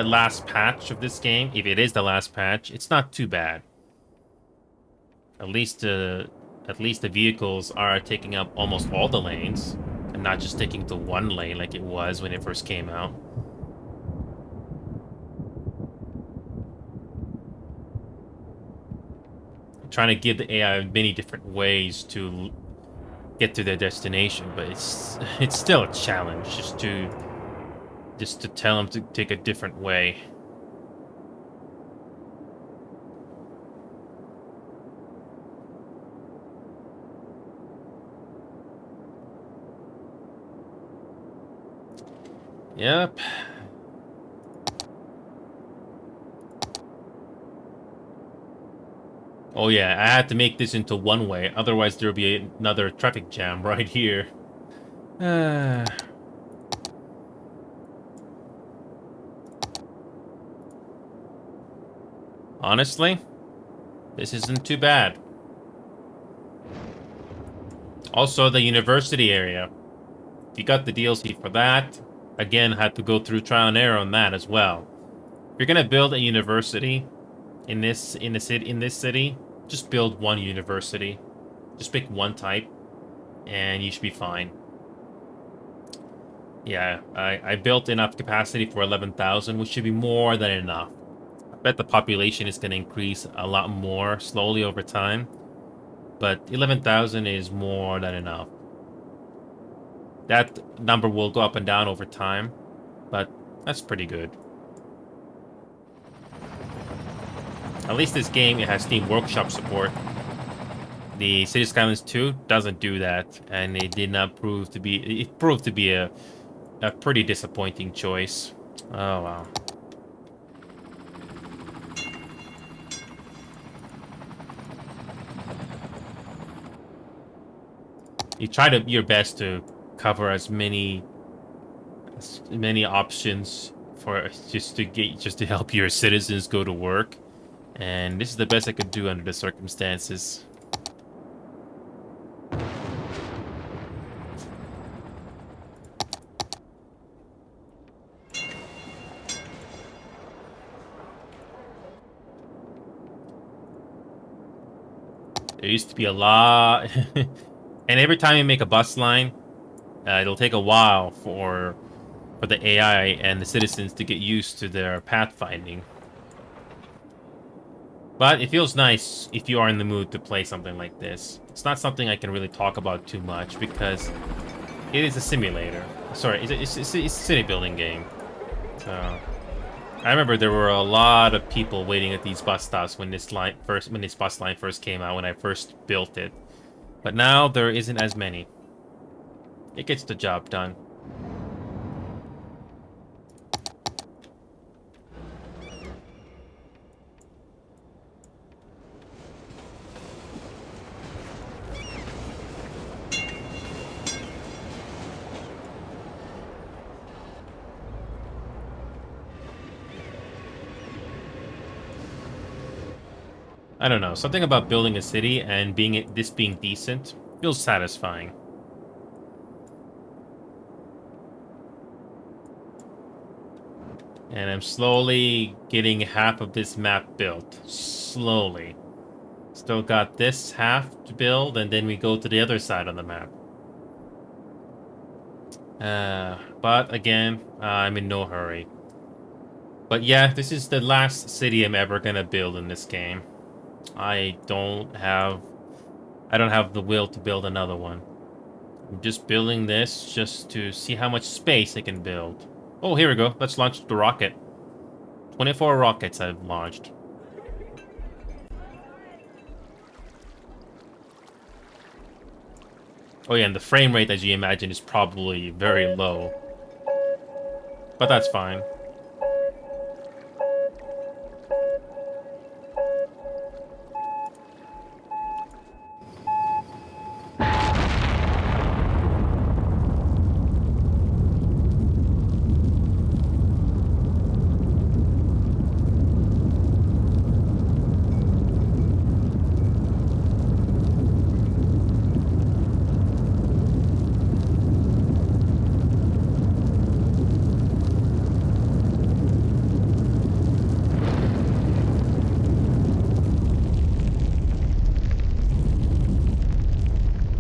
last patch of this game, if it is the last patch, it's not too bad. At least the vehicles are taking up almost all the lanes, and not just taking the one lane like it was when it first came out. I'm trying to give the AI many different ways to get to their destination, but it's still a challenge just to tell them to take a different way. Yep. Oh yeah, I had to make this into one way, otherwise there'll be another traffic jam right here. Honestly, this isn't too bad. Also, the university area. If you got the DLC for that, again, had to go through trial and error on that as well. If you're gonna build a university in this city, just build one university. Just pick one type, and you should be fine. Yeah, I built enough capacity for 11,000, which should be more than enough. I bet the population is going to increase a lot more slowly over time, but 11,000 is more than enough. That number will go up and down over time, but that's pretty good. At least this game, it has Steam Workshop support. The City Skylines 2 doesn't do that, and it did not prove to be. It proved to be a pretty disappointing choice. Oh wow. You try to your best to cover as many options for just to help your citizens go to work, and this is the best I could do under the circumstances. There used to be a lot, and every time you make a bus line, it'll take a while for the AI and the citizens to get used to their pathfinding. But it feels nice if you are in the mood to play something like this. It's not something I can really talk about too much because it is a simulator. Sorry, it's a city building game. So I remember there were a lot of people waiting at these bus stops when this bus line first came out when I first built it. But now there isn't as many. It gets the job done. I don't know. Something about building a city and being decent feels satisfying. And I'm slowly getting half of this map built. Slowly. Still got this half to build, and then we go to the other side of the map. But again, I'm in no hurry. But yeah, this is the last city I'm ever gonna build in this game. I don't have the will to build another one. I'm just building this just to see how much space I can build. Oh, here we go. Let's launch the rocket. 24 rockets I've launched. Oh yeah, and the frame rate, as you imagine, is probably very low. But that's fine.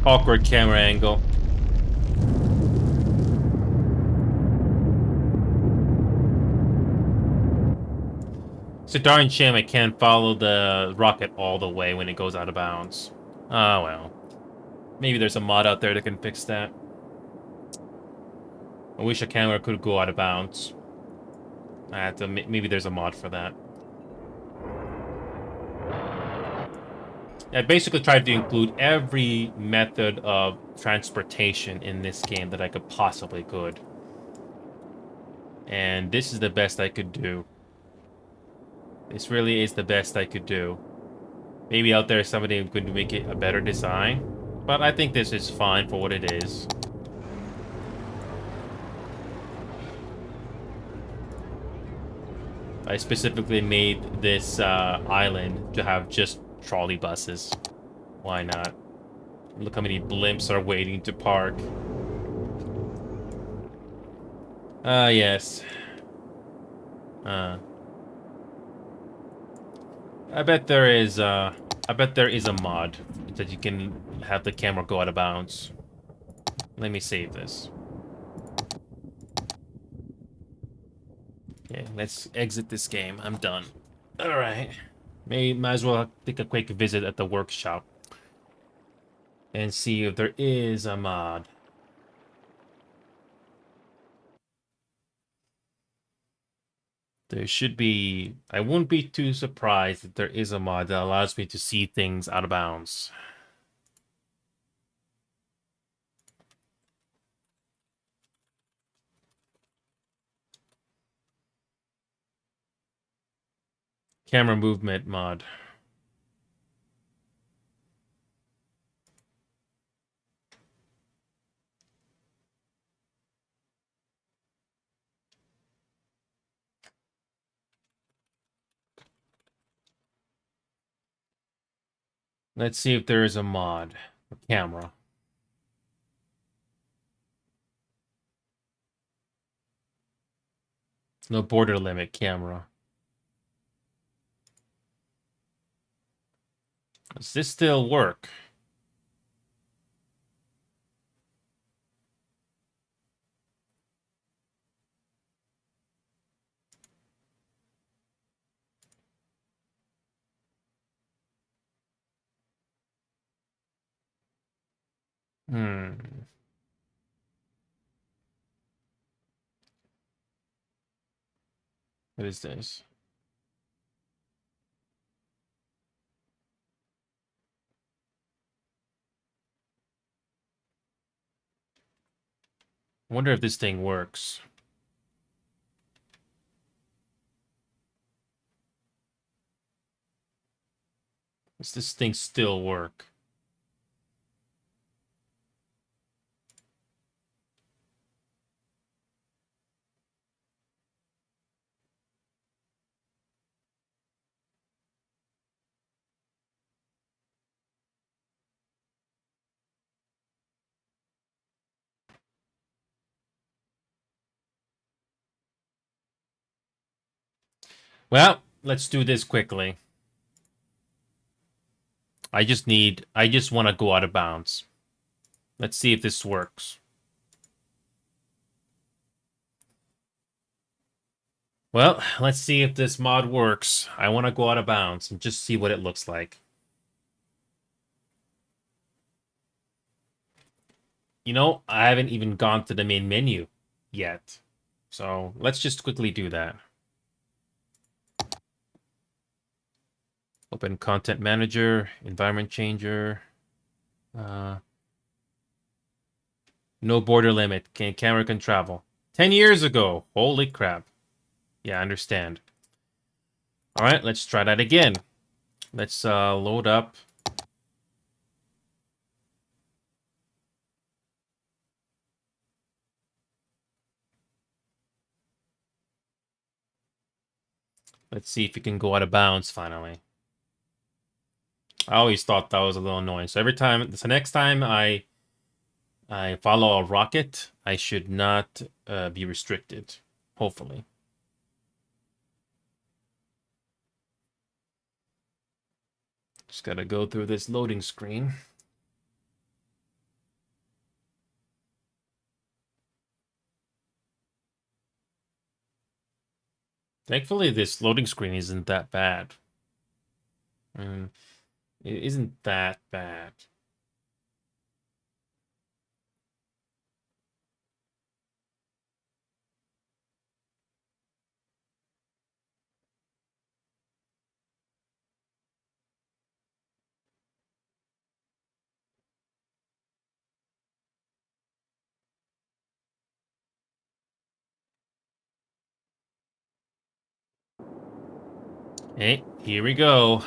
Awkward camera angle. It's a darn shame I can't follow the rocket all the way when it goes out of bounds. Ah, well. Maybe there's a mod out there that can fix that. I wish a camera could go out of bounds. Maybe there's a mod for that. I basically tried to include every method of transportation in this game that I could. And this is the best I could do. This really is the best I could do. Maybe out there somebody could make it a better design. But I think this is fine for what it is. I specifically made this island to have just trolley buses. Why not? Look how many blimps are waiting to park. Yes. I bet there is a mod that you can have the camera go out of bounds. Let me save this. let's exit this game. I'm done. All right. Might as well take a quick visit at the workshop and see if there is a mod. There should be. I wouldn't be too surprised if there is a mod that allows me to see things out of bounds. Camera movement mod. Let's see if there is a mod for camera. No border limit camera. Does this still work? Hmm. What is this? I wonder if this thing works. Does this thing still work? Well, let's do this quickly. I just want to go out of bounds. Let's see if this works. Well, let's see if this mod works. I want to go out of bounds and just see what it looks like. You know, I haven't even gone to the main menu yet. So let's just quickly do that. Open Content Manager, Environment Changer. No border limit. Camera can travel. 10 years ago. Holy crap. Yeah, I understand. All right, let's try that again. Let's load up. Let's see if we can go out of bounds finally. I always thought that was a little annoying. So every time, the next time I follow a rocket, I should not be restricted. Hopefully. Just gotta go through this loading screen. Thankfully, this loading screen isn't that bad. It isn't that bad. Hey, here we go.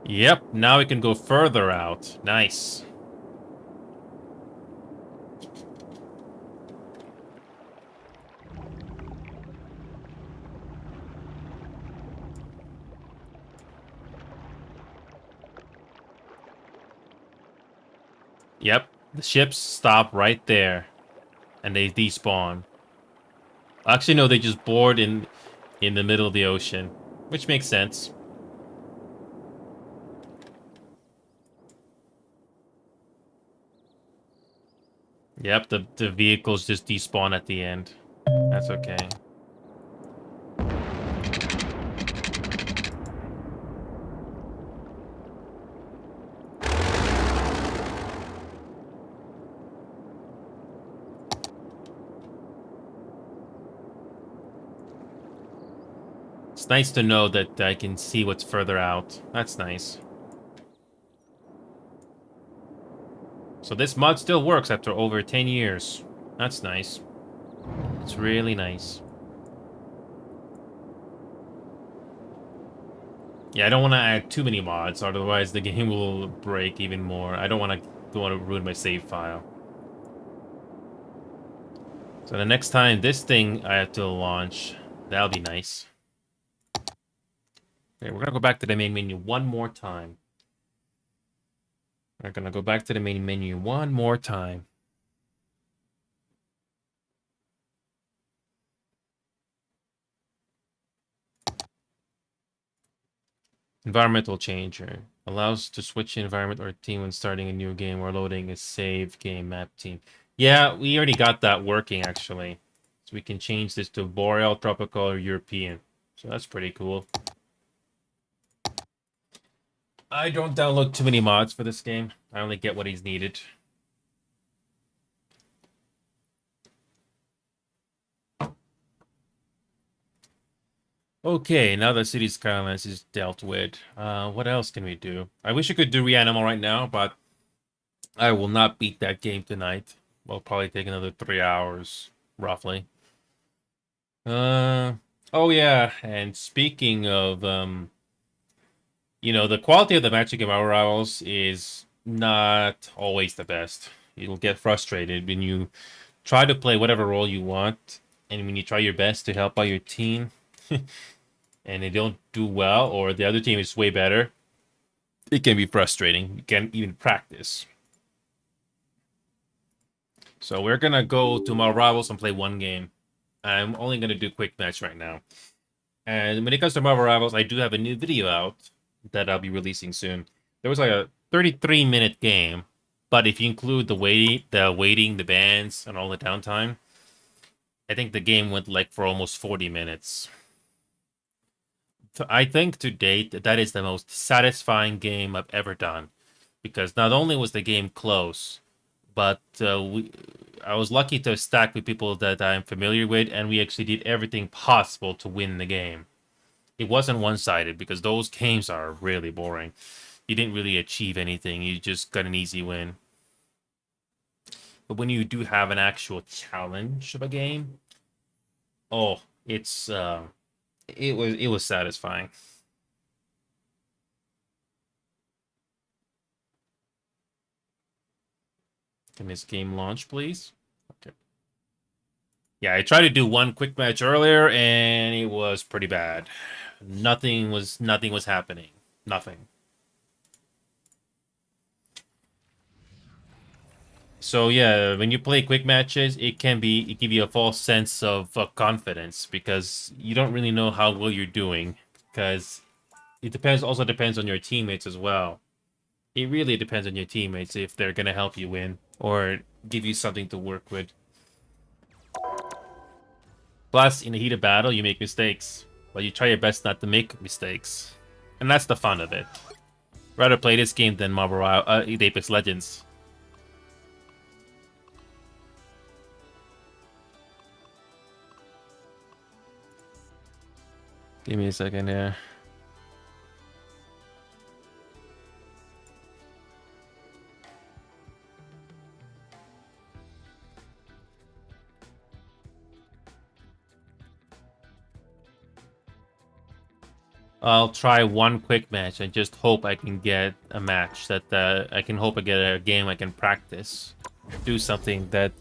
Yep, now we can go further out. Nice. Yep, the ships stop right there, and they despawn. Actually, no, they just board in the middle of the ocean, which makes sense. Yep, the vehicles just despawn at the end. That's okay. It's nice to know that I can see what's further out. That's nice. So this mod still works after over 10 years. That's nice. It's really nice. Yeah, I don't want to add too many mods, otherwise the game will break even more. I don't want to ruin my save file. So the next time this thing I have to launch, that'll be nice. Okay, we're gonna go back to the main menu one more time. We're gonna go back to the main menu one more time. Environmental changer allows to switch environment or team when starting a new game or loading a save game map team. Yeah, we already got that working actually. So we can change this to Boreal, Tropical, or European. So that's pretty cool. I don't download too many mods for this game. I only get what is needed. Okay, now that City Skylines is dealt with, what else can we do? I wish I could do Reanimal right now, but I will not beat that game tonight. Will probably take another 3 hours, roughly. Oh yeah, and speaking of, the quality of the matching of our rivals is not always the best. You'll get frustrated when you try to play whatever role you want, and when you try your best to help out your team, and they don't do well, or the other team is way better, it can be frustrating. You can't even practice. So we're gonna go to my rivals and play one game. I'm only gonna do quick match right now. And when it comes to Marvel Rivals, I do have a new video out that I'll be releasing soon. There was like a 33-minute game, but if you include the waiting, the bans, and all the downtime, I think the game went like for almost 40 minutes. I think to date that is the most satisfying game I've ever done, because not only was the game close, but I was lucky to stack with people that I'm familiar with, and we actually did everything possible to win the game. It wasn't one-sided, because those games are really boring. You didn't really achieve anything. You just got an easy win. But when you do have an actual challenge of a game, oh, it was satisfying. Can this game launch, please? Okay. Yeah, I tried to do one quick match earlier, and it was pretty bad. Nothing was happening. Nothing. So yeah, when you play quick matches, it give you a false sense of confidence, because you don't really know how well you're doing, because also depends on your teammates as well. It really depends on your teammates if they're gonna help you win or give you something to work with. Plus, in the heat of battle, you make mistakes, but you try your best not to make mistakes, and that's the fun of it. Rather play this game than Apex Legends. Give me a second here. I'll try one quick match and just hope I can get a match that I get a game I can practice. Do something that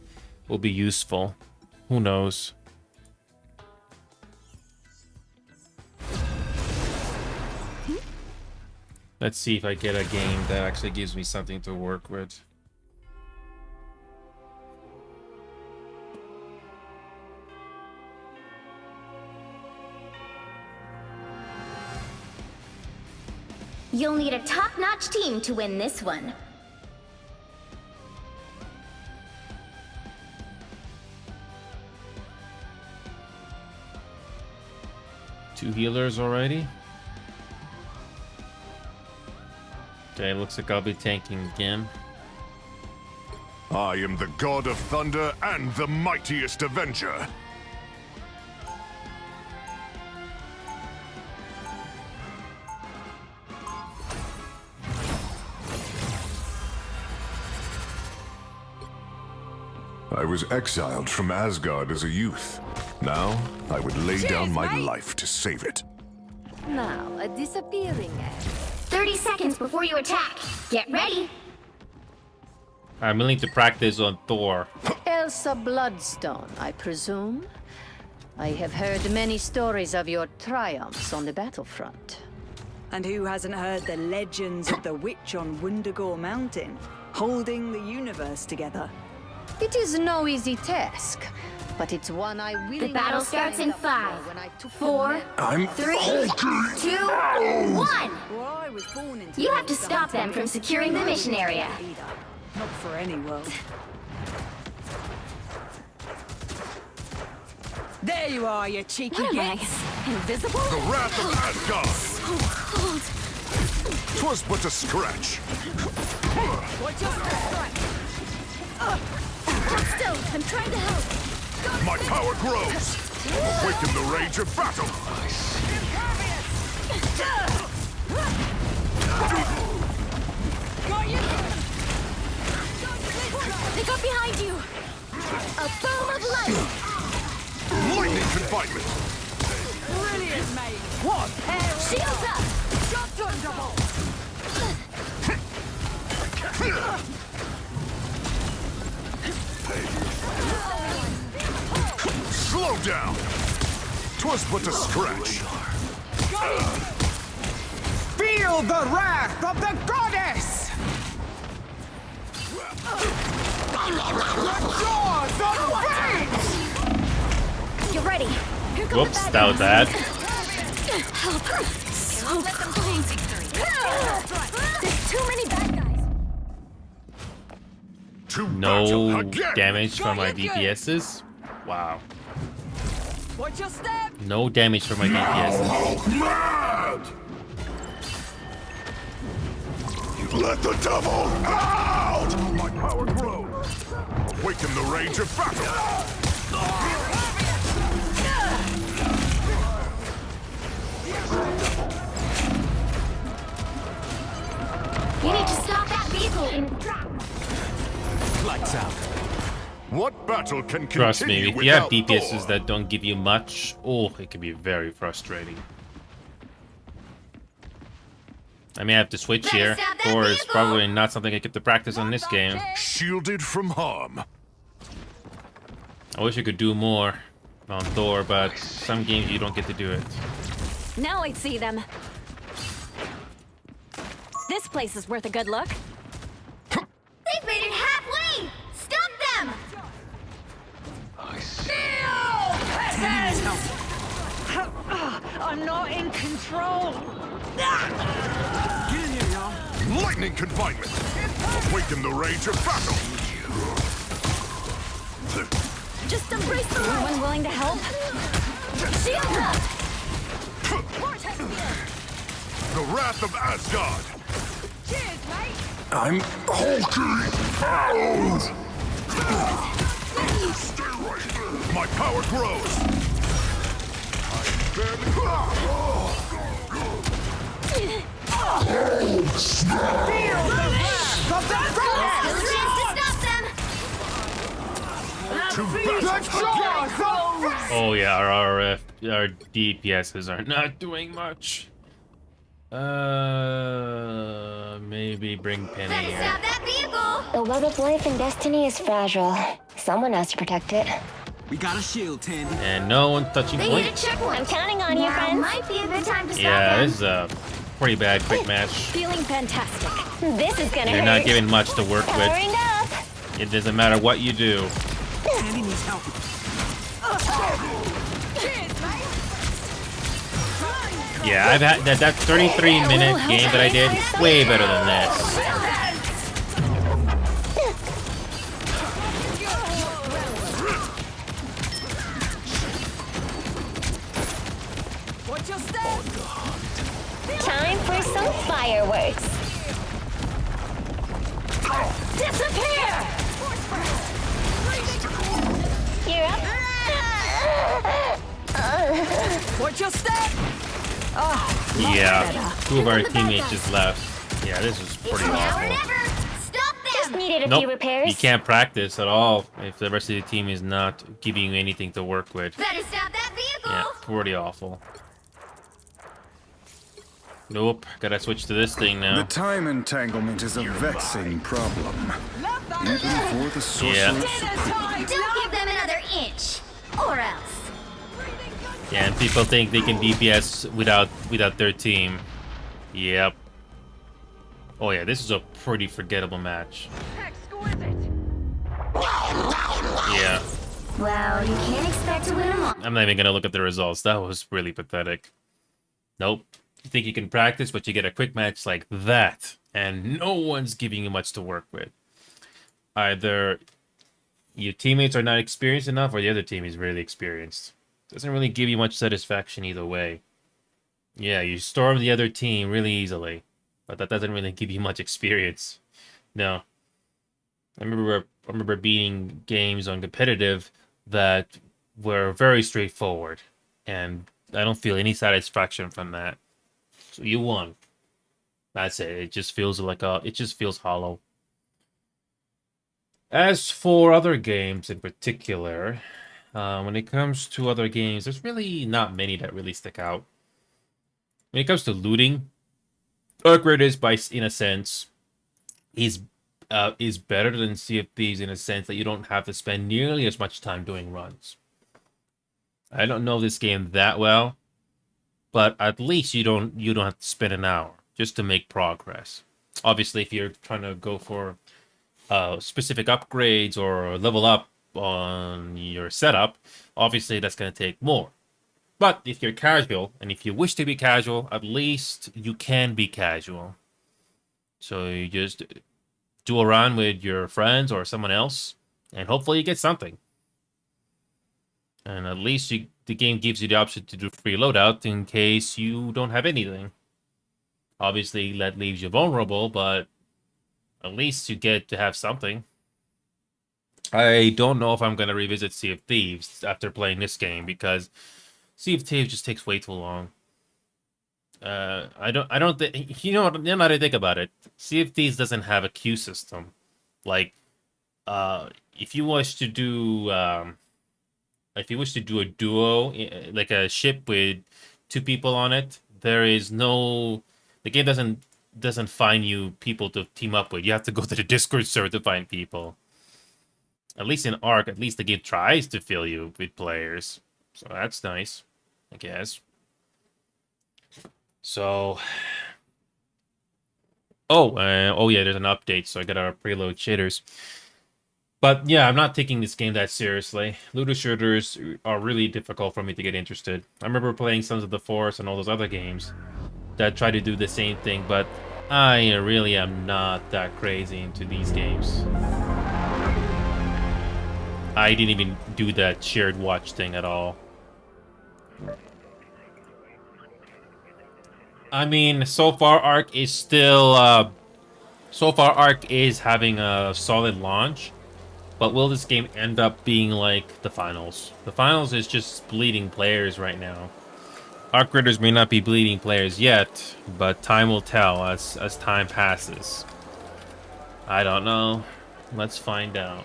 will be useful. Who knows? Let's see if I get a game that actually gives me something to work with. You'll need a top-notch team to win this one. 2 healers already. Okay, looks like I'll be tanking again. I am the god of thunder and the mightiest avenger. I was exiled from Asgard as a youth. Now, I would lay down my life to save it. Now, a disappearing egg. 30 seconds before you attack. Get ready. I'm willing to practice on Thor. Elsa Bloodstone, I presume? I have heard many stories of your triumphs on the battlefront. And who hasn't heard the legends of the witch on Wundagore Mountain, holding the universe together? It is no easy task, but it's one I willingly The battle starts in signed up 5, for when I took 4, I'm 3, 2, 1. Well, I was born into You the have to stop them from securing the mission area. Not for any world. There you are, you cheeky What am I? gits. Invisible? The wrath of Asgard! So cold. 'Twas but a scratch. What's your strike? Still, I'm trying to help. My power grows! Awaken the rage of battle! Got you! They got behind you. A boom of light. Lightning confinement! Brilliant, mate! What? Shields up. Shot thunderbolt! Slow down! 'Twas but a scratch. Feel the wrath of the goddess! The jaws of fate! Get ready. Here come Whoops, the that was bad. Help. So cold. There's too many bad guys. To No battle again! damage from my DPSs. Wow. Watch your step! No damage from my DPSs. Mad! Let the devil out! My power grows! Awaken the rage of battle! You need to stop that vehicle in track. Lights out. What battle can continue Trust me, if you have without DPSs Thor? that don't give you much, oh, it can be very frustrating. I may have to switch Better here. stop that Thor is vehicle! probably not something I get to practice on this game. Shielded from harm. I wish I could do more on Thor, but some games you don't get to do it. Now I see them. This place is worth a good look. They've made it halfway! Stop them! I'm not in control! Get in here, y'all. Lightning confinement! Awaken the rage of battle! Just embrace the light! Anyone willing to help? Shield up! The wrath of Asgard! Cheers, mate! I'm hulking out! Stay right there! My power grows! I barely... To battle! Oh yeah, our DPSs are not doing much. Maybe bring Penny here. that vehicle! The web of life and destiny is fragile. Someone has to protect it. We got a shield, Tandy. And no one touching They hit point. a checkpoint. I'm counting on you, Now friends. might be a good time to stop Yeah, them. this is a pretty bad quick match. Feeling fantastic. This is gonna You're hurt. not given much to work with. Powering up. It doesn't matter what you do. Tandy needs help. Yeah, I've had that 33-minute game that I did way better than this. Watch your fireworks. Disappear! You're up. Watch your step! Yeah, two of our teammates just left. Yeah, this is pretty Now or awful. never! Stop Just them! needed a few Nope, repairs. you can't practice at all if the rest of the team is not giving you anything to work with. Better stop that vehicle! Yeah, pretty awful. Nope, gotta switch to this thing The now. time entanglement is a vexing problem. Even for the sorcerer. Yeah. Don't give them another inch! Or else. Yeah, and people think they can DPS without their team. Yep. Oh yeah, this is a pretty forgettable match. Yeah, Well, you can't expect to win them all. I'm not even gonna look at the results. That was really pathetic. Nope. You think you can practice, but you get a quick match like that, and no one's giving you much to work with. Either your teammates are not experienced enough, or the other team is really experienced. Doesn't really give you much satisfaction either way. Yeah, you storm the other team really easily, but that doesn't really give you much experience. No. I remember beating games on competitive that were very straightforward, and I don't feel any satisfaction from that. So you won. That's it. It just feels hollow. As for other games in particular, when it comes to other games, there's really not many that really stick out. When it comes to looting, Arc Raiders, in a sense, is better than Sea of Thieves in a sense that you don't have to spend nearly as much time doing runs. I don't know this game that well, but at least you don't have to spend an hour just to make progress. Obviously, if you're trying to go for specific upgrades or level up on your setup, obviously that's going to take more. But if you're casual, and if you wish to be casual, at least you can be casual. So you just do a run with your friends or someone else, and hopefully you get something. And at least the game gives you the option to do free loadout in case you don't have anything. Obviously, that leaves you vulnerable, but at least you get to have something. I don't know if I'm going to revisit Sea of Thieves after playing this game, because Sea of Thieves just takes way too long. I don't think, you know what, now that I think about it, Sea of Thieves doesn't have a queue system. Like, if you wish to do a duo, like a ship with two people on it, the game doesn't find you people to team up with. You have to go to the Discord server to find people. At least in Ark, at least the game tries to fill you with players. So that's nice, I guess. So, oh yeah, there's an update, so I gotta preload shaders. But yeah, I'm not taking this game that seriously. Looter shooters are really difficult for me to get interested. I remember playing Sons of the Forest and all those other games that try to do the same thing, but I really am not that crazy into these games. I didn't even do that shared watch thing at all. I mean, so far Ark is having a solid launch, but will this game end up being like the finals? The finals is just bleeding players right now. Arc Raiders may not be bleeding players yet, but time will tell as time passes. I don't know. Let's find out.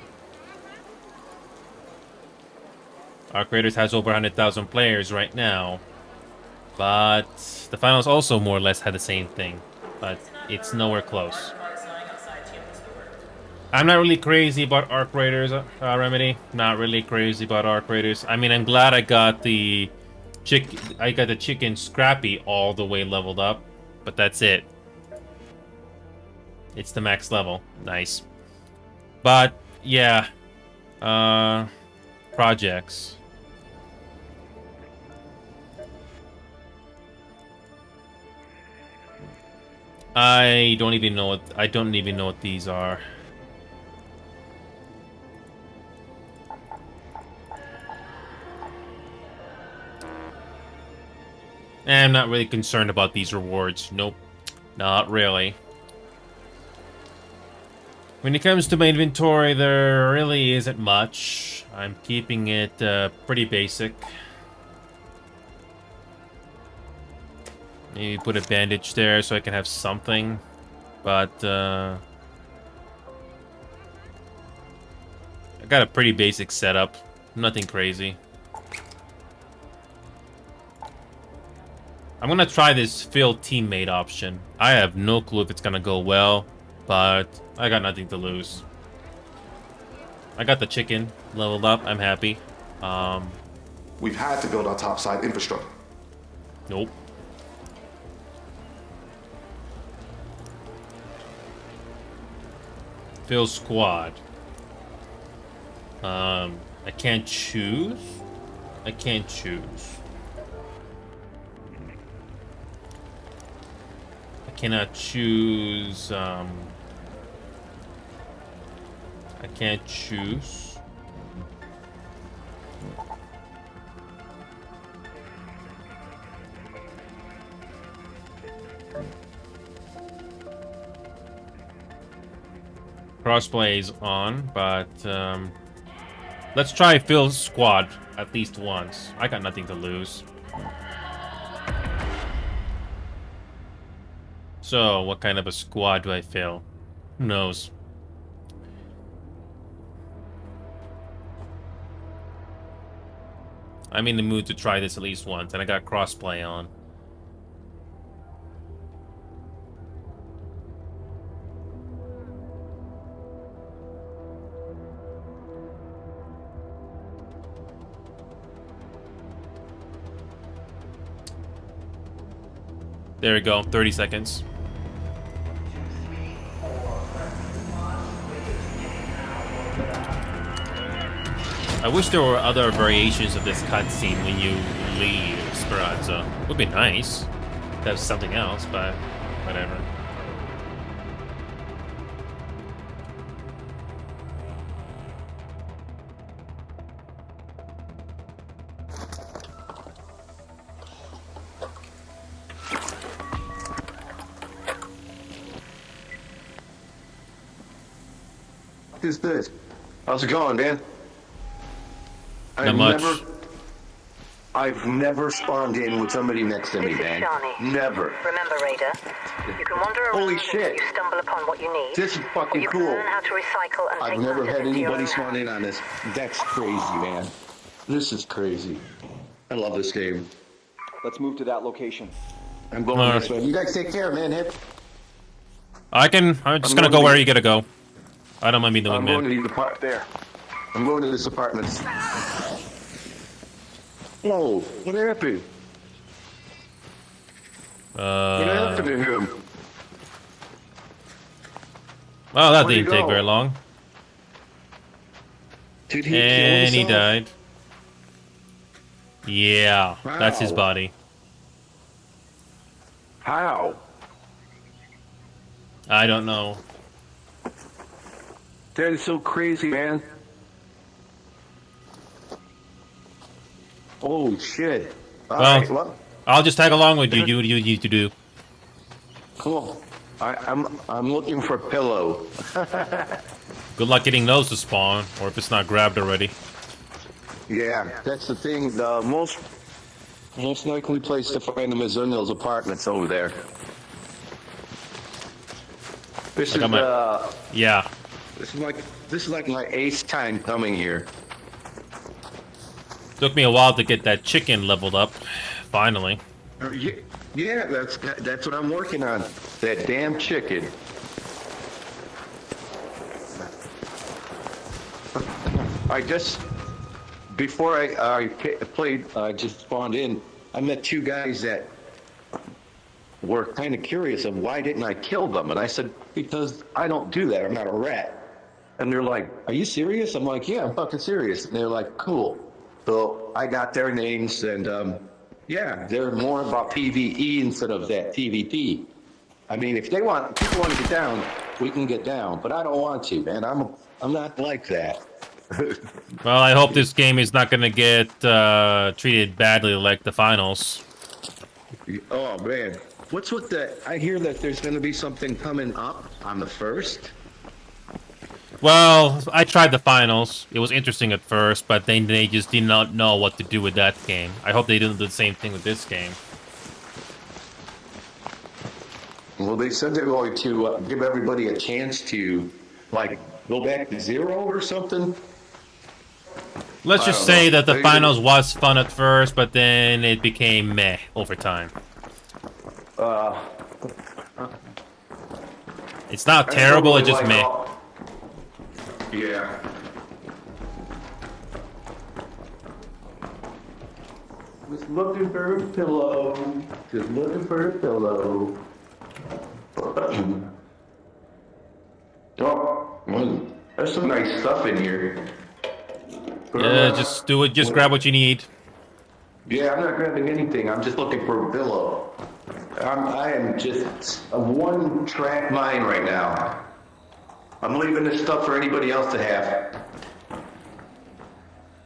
Arc Raiders has over 100,000 players right now, but the finals also more or less had the same thing, but it's nowhere close. I'm not really crazy about Arc Raiders, Remedy. Not really crazy about Arc Raiders. I mean, I'm glad I got the chicken Scrappy all the way leveled up, but that's it. It's the max level. Nice. But yeah, projects. I don't even know what these are. I'm not really concerned about these rewards. Nope. Not really. When it comes to my inventory, there really isn't much. I'm keeping it pretty basic. Maybe put a bandage there so I can have something. But, I got a pretty basic setup. Nothing crazy. I'm gonna try this field teammate option. I have no clue if it's gonna go well, but I got nothing to lose. I got the chicken leveled up. I'm happy. We've had to build our topside infrastructure. Nope. Field squad. I can't choose. I can't choose. I cannot choose. I can't choose. Crossplay is on, but let's try field squad at least once. I got nothing to lose. So, what kind of a squad do I fill? Who knows? I'm in the mood to try this at least once, and I got crossplay on. There we go, 30 seconds. I wish there were other variations of this cutscene when you leave Speranza. Would be nice. That's something else, but whatever. Who's this? How's it going, man? Not much. I've never spawned in with somebody next to me, This is man. Shani. Never. Remember, Raider, you can wander around Holy until shit. you stumble upon what you need. This is or fucking you cool. can learn how to recycle and I've take never matters had into your anybody own spawn hands. in on this. That's crazy, man. This is crazy. I love this game. Let's move to that location. I'm going Alright. this way. You guys take care, man. Hip. I'm just I'm gonna going go to where the- you gotta go. I don't mind being the I'm going to wingman. the apartment there. I'm going to this apartment. Whoa, what happened? What happened to him? Well, that Where'd he didn't take go? very long. Did he And kill he himself? died. Yeah, that's his Wow. body. How? I don't know. That is so crazy, man. Oh shit. All Well, right, well, I'll just tag along with you. Do what you need to do. cool. I'm looking for a pillow. Good luck getting those to spawn, or if it's not grabbed already. Yeah, that's the thing. The most likely place to find them is in those apartments over there. This I got is my- Yeah. this is like my eighth time coming here. Took me a while to get that chicken leveled up. Finally. Yeah, that's what I'm working on. That damn chicken. I just before I played, I just spawned in. I met two guys that were kind of curious of why didn't I kill them, and I said because I don't do that. I'm not a rat. And they're like, "Are you serious?" I'm like, "Yeah, I'm fucking serious." And they're like, "Cool." So I got their names, and yeah, they're more about PvE instead of that PvP. I mean, if people want to get down, we can get down, but I don't want to, man. I'm not like that. Well, I hope this game is not gonna get treated badly like the finals. Oh man, What's with the? I hear that there's going to be something coming up on the 1st. Well, I tried the finals. It was interesting at first, but then they just did not know what to do with that game. I hope they don't do the same thing with this game. Well, they said they're going to give everybody a chance to, like, go back to 0 or something. Let's just say that the finals was fun at first, but then it became meh over time. It's not terrible, it's just meh. Yeah. Just looking for a pillow. Just looking for a pillow. Oh, there's some nice stuff in here. Yeah, just do it. Just grab what you need. Yeah, I'm not grabbing anything. I'm just looking for a pillow. I am just a one-track mind right now. I'm leaving this stuff for anybody else to have.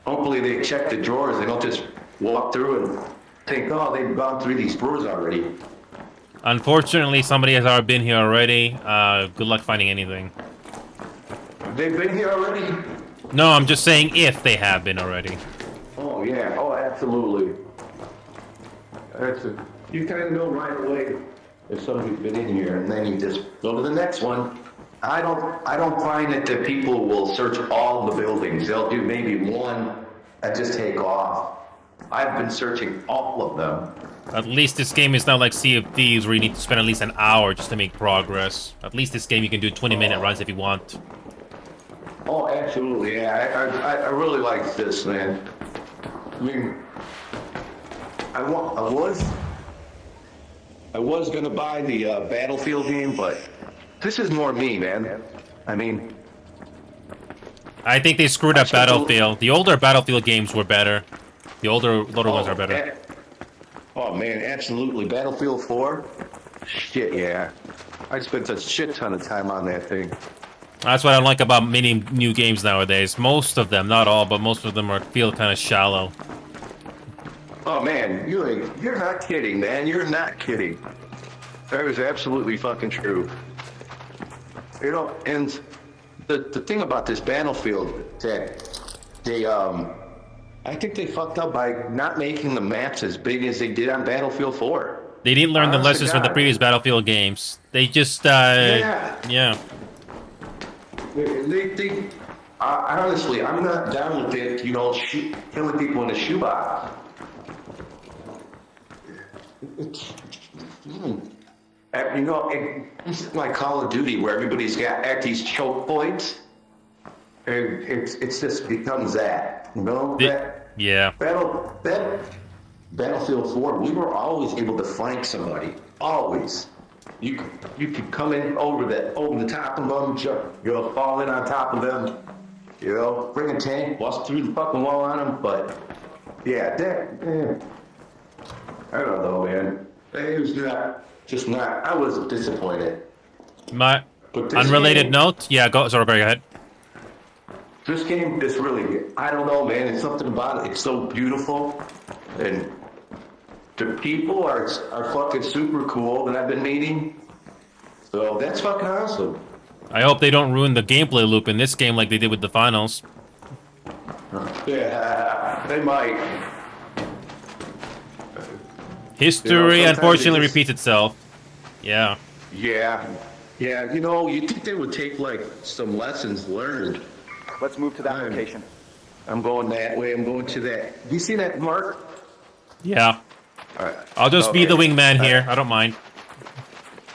Hopefully they check the drawers. They don't just walk through and think, oh, they've gone through these drawers already. Unfortunately, somebody has already been here already. Good luck finding anything. They've been here already? No, I'm just saying if they have been already. Oh, yeah. Oh, absolutely. You kind of know right away if somebody's been in here, and then you just go to the next one. I don't find that the people will search all the buildings. They'll do maybe one and just take off. I've been searching all of them. At least this game is not like Sea of Thieves where you need to spend at least an hour just to make progress. At least this game you can do 20-minute runs if you want. Oh, absolutely, yeah. I really like this, man. I mean, I was gonna buy the Battlefield game, but this is more me, man. I mean, I think they screwed up Battlefield. The older Battlefield games were better. The older ones are better. Oh man, absolutely. Battlefield 4? Shit, yeah. I spent a shit ton of time on that thing. That's what I like about many new games nowadays. Most of them, not all, but most of them feel kind of shallow. Oh man, you're not kidding, man. You're not kidding. That was absolutely fucking true. You know, and the thing about this Battlefield that they I think they fucked up by not making the maps as big as they did on Battlefield 4. They didn't learn the lessons from the previous Battlefield games. They just yeah. They honestly, I'm not down with it, you know, killing people in a shoebox. You know, it's like Call of Duty where everybody's got at these choke points. It's just becomes that, you know? Yeah. Battlefield 4, we were always able to flank somebody. Always. You could come in over the top of them, fall in on top of them, you know, bring a tank, bust through the fucking wall on them. But yeah, I don't know, man. It was not. I was disappointed. My unrelated note. Yeah, go. Sorry, go ahead. This game is really, I don't know, man. It's something about it. It's so beautiful, and the people are fucking super cool that I've been meeting. So that's fucking awesome. I hope they don't ruin the gameplay loop in this game like they did with the finals. Yeah, they might. History, unfortunately, repeats itself. Yeah. Yeah. Yeah, you know, you'd think they would take, like, some lessons learned. Let's move to that location. I'm going that way. I'm going to that. You see that, Mark? Yeah. All right. I'll just be the wingman here. I don't mind.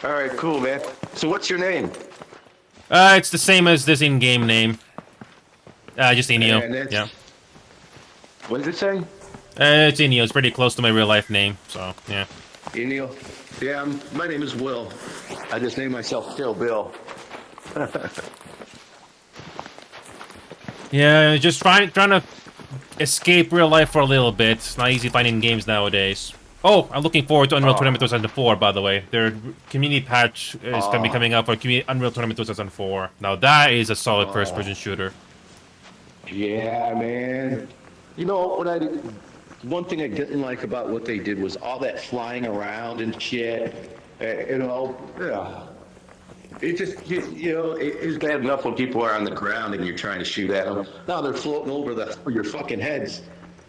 All right, cool, man. So what's your name? It's the same as this in-game name. Just Inio. Yeah. What does it say? It's Inio. It's pretty close to my real-life name, so, yeah. Inio? Yeah, my name is Will. I just named myself Kill Bill. Yeah, just trying to escape real life for a little bit. It's not easy finding games nowadays. Oh, I'm looking forward to Unreal Tournament 2004, by the way. Their community patch is going to be coming up for Unreal Tournament 2004. Now, that is a solid first-person shooter. Yeah, man. You know, one thing I didn't like about what they did was all that flying around and shit. Yeah. It just, it's bad enough when people are on the ground and you're trying to shoot at them. Now they're floating over your fucking heads.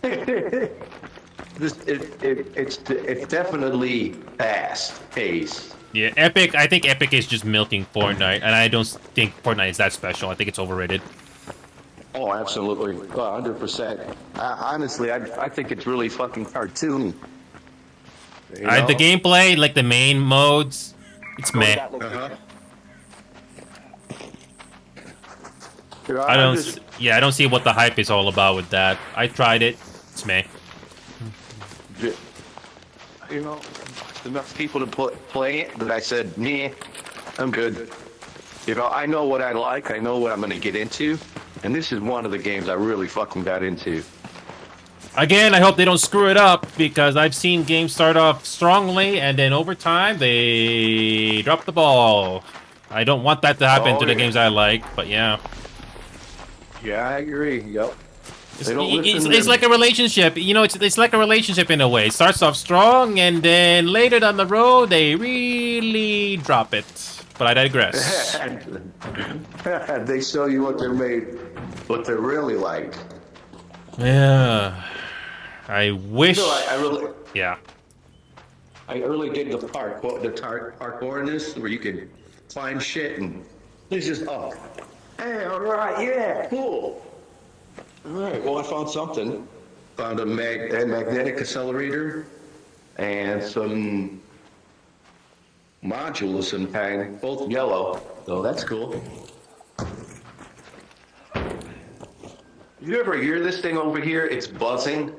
It's definitely fast pace. Yeah, Epic. I think Epic is just milking Fortnite, and I don't think Fortnite is that special. I think it's overrated. Oh, absolutely, 100%. Honestly, I think it's really fucking cartoony. The gameplay, like the main modes, it's meh. I don't see what the hype is all about with that. I tried it. It's meh. Enough people to play it that I said, meh, I'm good. I know what I like. I know what I'm going to get into. And this is one of the games I really fucking got into. Again, I hope they don't screw it up, because I've seen games start off strongly, and then over time, they drop the ball. I don't want that to happen to the games I like, but yeah. Yeah, I agree. Yep. It's like a relationship. It's like a relationship in a way. It starts off strong, and then later down the road, they really drop it. But I digress. They show you what what they're really like. Yeah. I wish. Yeah. I really dig the parkour in this, where you can find shit and it's just up. Hey, all right, yeah, cool. All right, well, I found something. Found a magnetic accelerator and some modules of some kind, both yellow. So that's cool. You ever hear this thing over here? It's buzzing.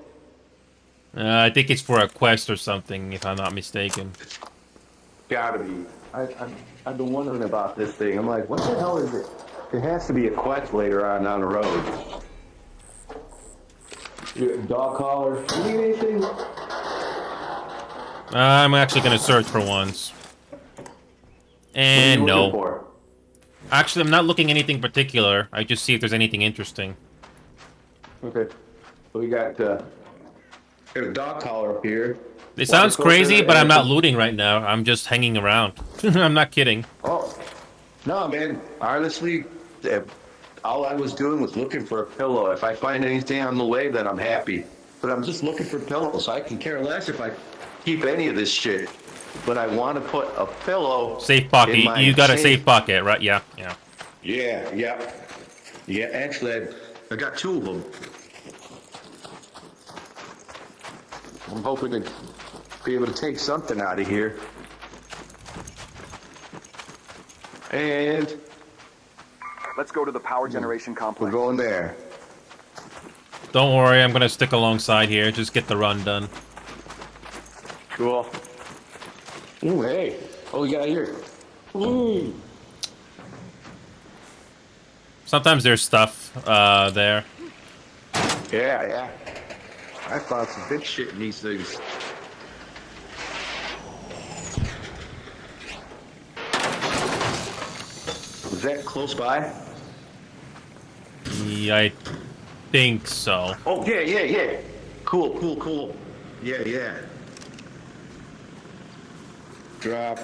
I think it's for a quest or something, if I'm not mistaken. Gotta be. I've been wondering about this thing. I'm like, what the hell is it? It has to be a quest later on down the road. Dog collar. You need anything? I'm actually gonna search for once. And no. Actually, I'm not looking anything particular. I just see if there's anything interesting. Okay. So we got a dog collar up here. It sounds crazy, but I'm not looting right now. I'm just hanging around. I'm not kidding. Oh. No, man. Honestly, all I was doing was looking for a pillow. If I find anything on the way, then I'm happy. But I'm just looking for pillows. I can care less if I keep any of this shit. But I want to put a pillow. Safe pocket. You got a safe pocket, right? Yeah. Yeah, actually, I got two of them. I'm hoping to be able to take something out of here. And let's go to the power generation complex. We're going there. Don't worry, I'm gonna stick alongside here. Just get the run done. Cool. Ooh, hey. Oh, we got here. Ooh. Sometimes there's stuff there. Yeah. I found some big shit in these things. Was that close by? Yeah, I think so. Oh, yeah. Cool. Yeah. Drop.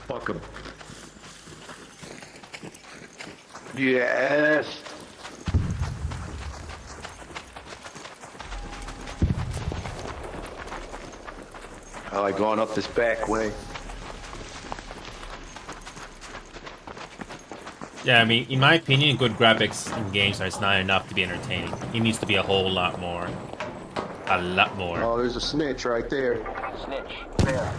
Fuck him. Yes. I like going up this back way. Yeah, I mean, in my opinion, good graphics in games is not enough to be entertaining. It needs to be a whole lot more. A lot more. Oh, there's a snitch right there. Snitch, there.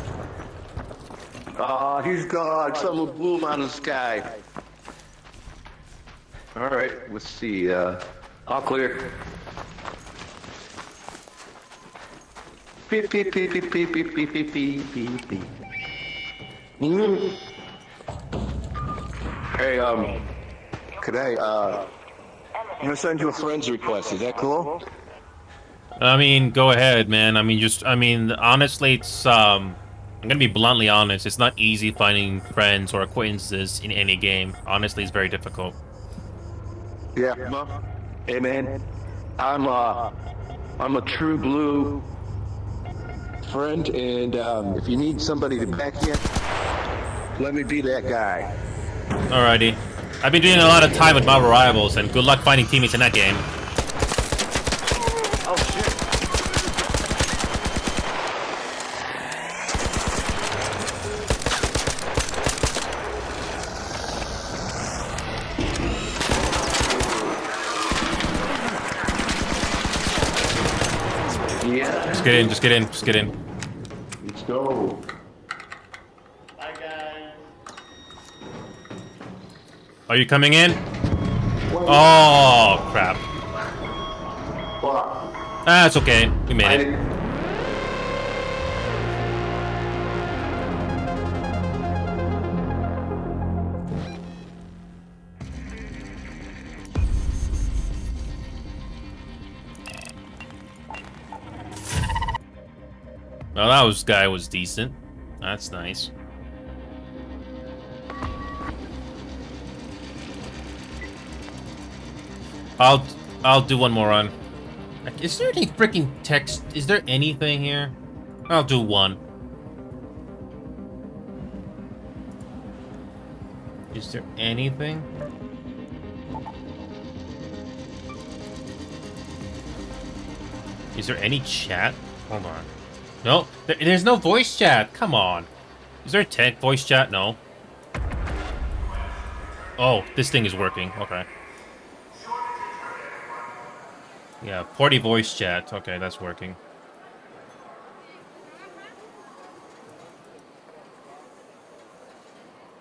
Oh, he's gone. Someone blew him out of the sky. All right, let's see. All clear. Beep, beep, beep, beep, beep, beep, beep, beep, beep, beep, beep. Hey, could I, I'm gonna send you a friend's request. Is that cool? I mean, go ahead, man. Honestly, it's, I'm gonna be bluntly honest. It's not easy finding friends or acquaintances in any game. Honestly, it's very difficult. Yeah. Hey man, I'm a true blue friend, and if you need somebody to back you, let me be that guy. Alrighty. I've been doing a lot of time with Marvel Rivals, and good luck finding teammates in that game. Oh shit. Yeah. Just get in, just get in, just get in. Let's go. Are you coming in? Oh, crap. Ah, it's okay. We made it. Well, that guy was decent. That's nice. I'll do one more run. Is there any freaking text? Is there anything here? I'll do one. Is there anything? Is there any chat? Hold on. No, there's no voice chat. Come on. Is there voice chat? No. Oh, this thing is working. Okay. Yeah, party voice chat. Okay, that's working.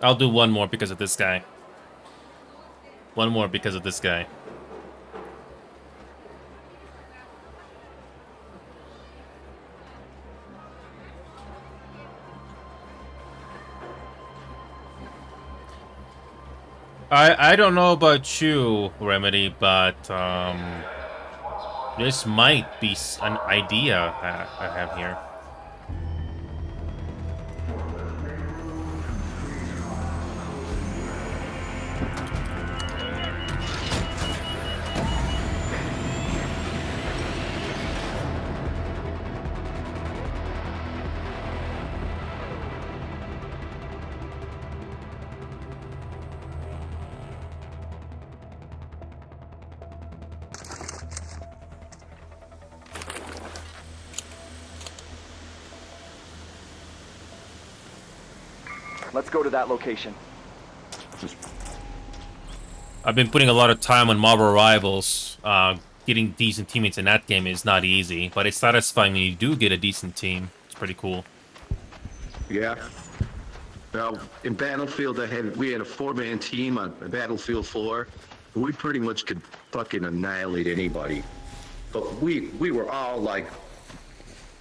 I'll do one more because of this guy. One more because of this guy. I don't know about you, Remedy, but this might be an idea I have here. Let's go to that location. I've been putting a lot of time on Marvel Rivals. Getting decent teammates in that game is not easy, but it's satisfying when you do get a decent team. It's pretty cool. Yeah. Well, in Battlefield, we had a 4-man team on Battlefield 4. We pretty much could fucking annihilate anybody. But we were all like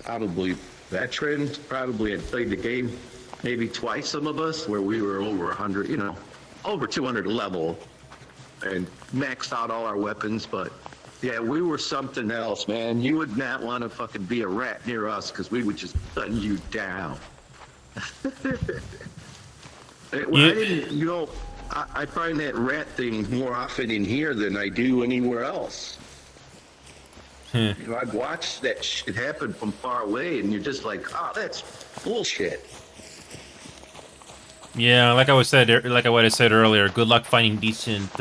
probably veterans, probably had played the game maybe twice, some of us, where we were over 100, over 200 level and maxed out all our weapons. But yeah, we were something else, man. You would not want to fucking be a rat near us because we would just gun you down. I find that rat thing more often in here than I do anywhere else. I've watched that shit happen from far away, and you're just like, oh, that's bullshit. Yeah, like I said earlier, good luck finding decent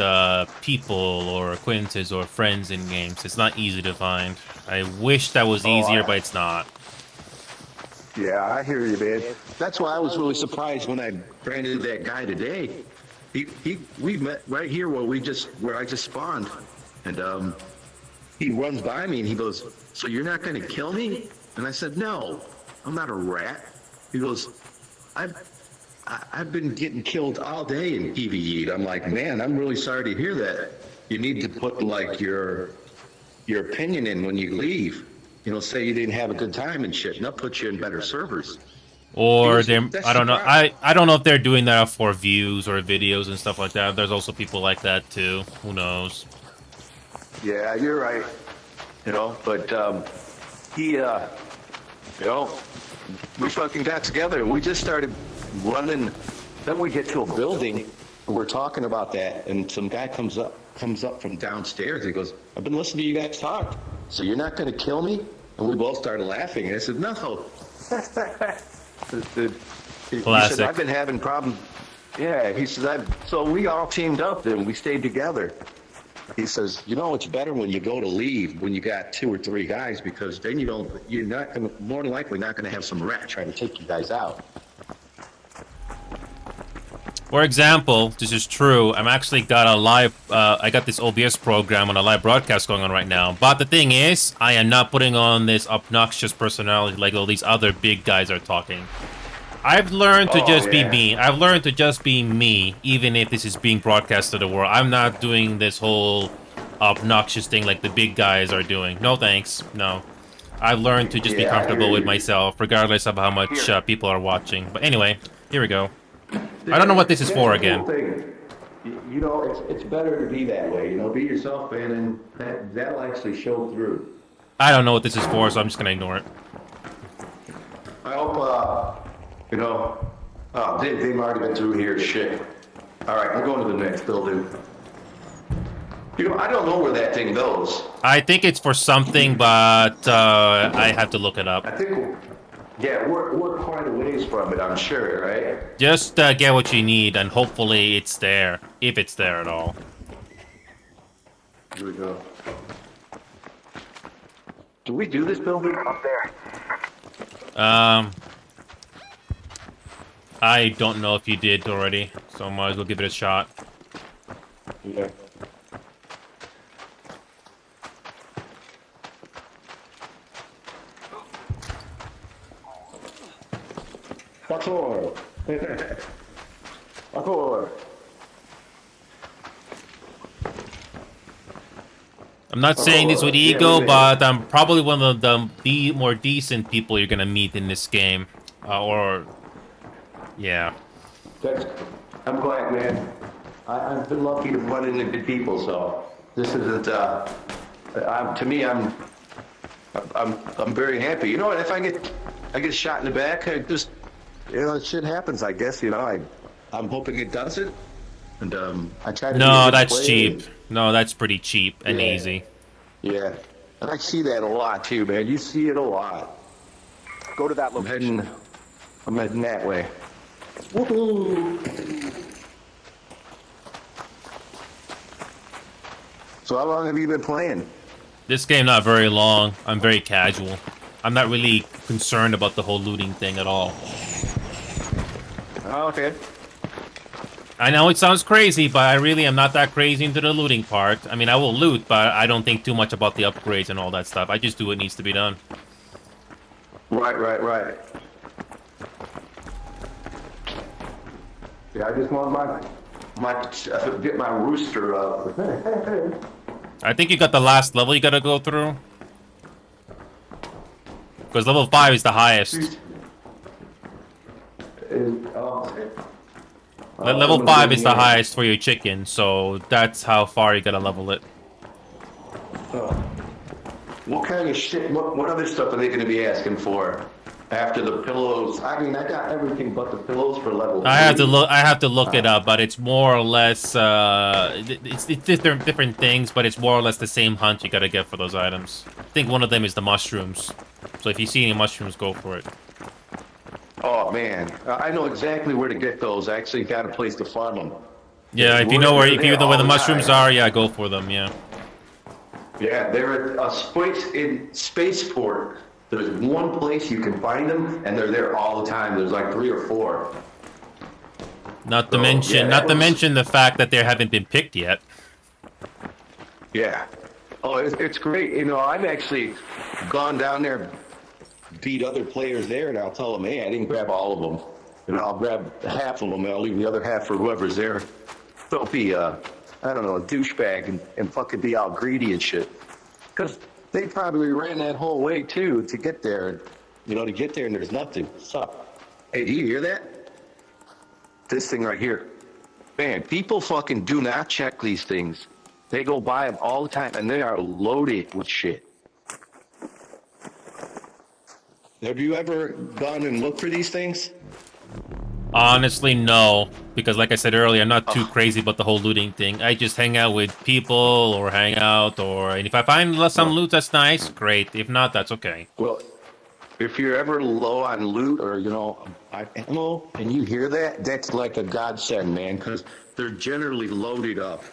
people or acquaintances or friends in games. It's not easy to find. I wish that was easier, but it's not. Yeah, I hear you, man. That's why I was really surprised when I ran into that guy today. We met right here where I just spawned, and he runs by me and he goes, "So you're not going to kill me?" And I said, "No, I'm not a rat." He goes, I've been getting killed all day in PvE. I'm like, man, I'm really sorry to hear that. You need to put like your opinion in when you leave. Say you didn't have a good time and shit, and they'll put you in better servers. Or I don't know. I don't know if they're doing that for views or videos and stuff like that. There's also people like that too. Who knows? Yeah, you're right. But he, we fucking got together. We just started running. Then we get to a building, we're talking about that, and some guy comes up from downstairs. He goes, "I've been listening to you guys talk. So you're not going to kill me?" And we both started laughing. And I said, "No." He said, "I've been having problems." Yeah, he says, so we all teamed up and we stayed together. He says, it's better when you go to leave when you got 2 or 3 guys, because then you're not going to, more than likely not going to have some rat trying to take you guys out. For example, this is true. I'm actually got a live, I got this OBS program on a live broadcast going on right now. But the thing is, I am not putting on this obnoxious personality like all these other big guys are talking. I've learned to just be me. I've learned to just be me, even if this is being broadcast to the world. I'm not doing this whole obnoxious thing like the big guys are doing. No thanks. No. I've learned to just be comfortable with myself, regardless of how much people are watching. But anyway, here we go. I don't know what this is for again. It's better to be that way. Be yourself, man, and that'll actually show through. I don't know what this is for, so I'm just gonna ignore it. I hope, they've already been through here. Shit. All right, I'm going to the next building. I don't know where that thing goes. I think it's for something, but I have to look it up. I think, we're quite a ways from it, I'm sure, right? Just get what you need, and hopefully it's there, if it's there at all. Here we go. Do we do this building? Up there. I don't know if you did already, so I might as well give it a shot. Yeah. Parkour. Parkour. I'm not saying this with ego, but I'm probably one of the more decent people you're gonna meet in this game. Yeah. I'm glad, man. I've been lucky to run into good people, so this isn't. To me, I'm very happy. If I get shot in the back, shit happens. I guess I'm hoping it doesn't, and I try to. No, that's cheap. No, that's pretty cheap and easy. Yeah, and I see that a lot too, man. You see it a lot. Go to that location. I'm heading that way. Woohoo! So how long have you been playing? This game not very long. I'm very casual. I'm not really concerned about the whole looting thing at all. Oh, okay. I know it sounds crazy, but I really am not that crazy into the looting part. I mean, I will loot, but I don't think too much about the upgrades and all that stuff. I just do what needs to be done. Right. Yeah, I just want get my rooster up. I think you got the last level you gotta go through. Because level 5 is the highest. Level 5 is the highest for your chicken, so that's how far you gotta level it. What kind of shit, what other stuff are they going to be asking for after the pillows? I mean, I got everything but the pillows for level 3. I have to look it up, but it's more or less it's different things, but it's more or less the same hunt you gotta get for those items. I think one of them is the mushrooms. So if you see any mushrooms, go for it. Oh man, I know exactly where to get those. I actually got a place to farm them. Yeah, if you know where the mushrooms are, yeah, go for them. Yeah. Yeah, they're at in Spaceport. There's one place you can find them, and they're there all the time. There's like 3 or 4. Not to mention the fact that they haven't been picked yet. Yeah. Oh, it's great. I've actually gone down there, beat other players there, and I'll tell them, hey, I didn't grab all of them. And I'll grab half of them, and I'll leave the other half for whoever's there. Don't be, I don't know, a douchebag and fucking be all greedy and shit. Because they probably ran that whole way, too, to get there. To get there and there's nothing. What's up? Hey, do you hear that? This thing right here. Man, people fucking do not check these things. They go by them all the time, and they are loaded with shit. Have you ever gone and looked for these things? Honestly, no. Because like I said earlier, I'm not too crazy about the whole looting thing. I just hang out with people or hang out and if I find some loot that's nice, great. If not, that's okay. Well, if you're ever low on loot or, ammo, and you hear that, that's like a godsend, man, because they're generally loaded up.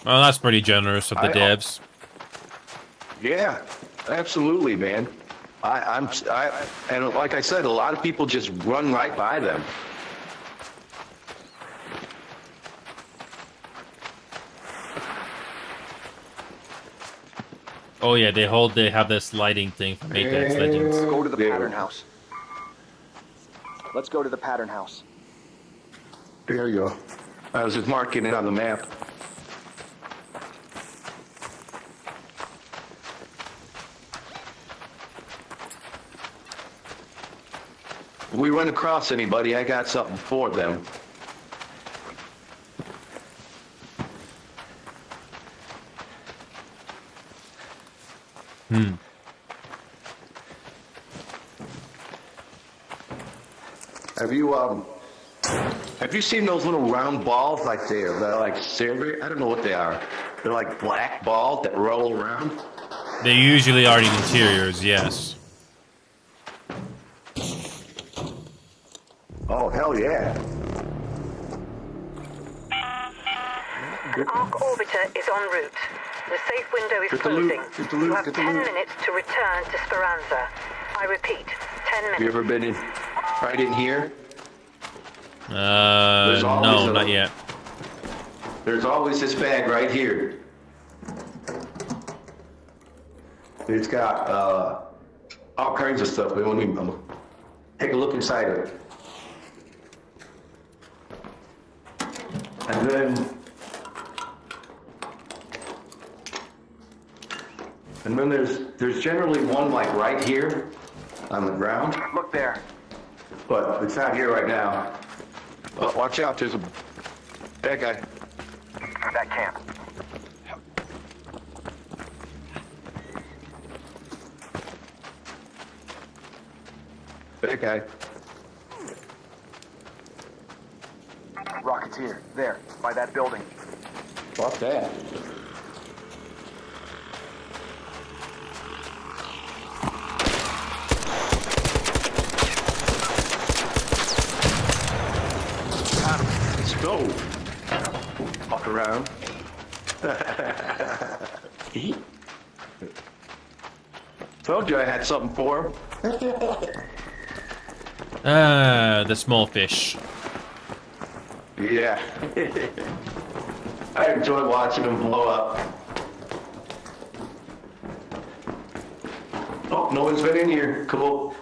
Well, that's pretty generous of the I, devs. Yeah, absolutely, man. And like I said, a lot of people just run right by them. Oh yeah, they have this lighting thing from Apex Legends. Go to the pattern house. Let's go to the pattern house. There you go. I was just marking it on the map. If we run across anybody, I got something for them. Have you seen those little round balls like they're like silver? I don't know what they are. They're like black balls that roll around. They usually are in interiors, yes. Oh, hell yeah. Arc Orbiter is en route. The safe window is closing. You have 10 minutes to return to Speranza. I repeat, 10 minutes. Have you ever been right in here? No, not yet. There's always this bag right here. It's got all kinds of stuff. We won't even take a look inside of it. And then there's generally one like right here on the ground. Look there. But it's not here right now. Well, watch out, there's a bad guy. That camp. Bad guy. Rocketeer, there, by that building. Fuck that. Let's go. Walk around. Told you I had something for him. The small fish. Yeah. I enjoy watching them blow up. Oh, no one's been in here. Cool.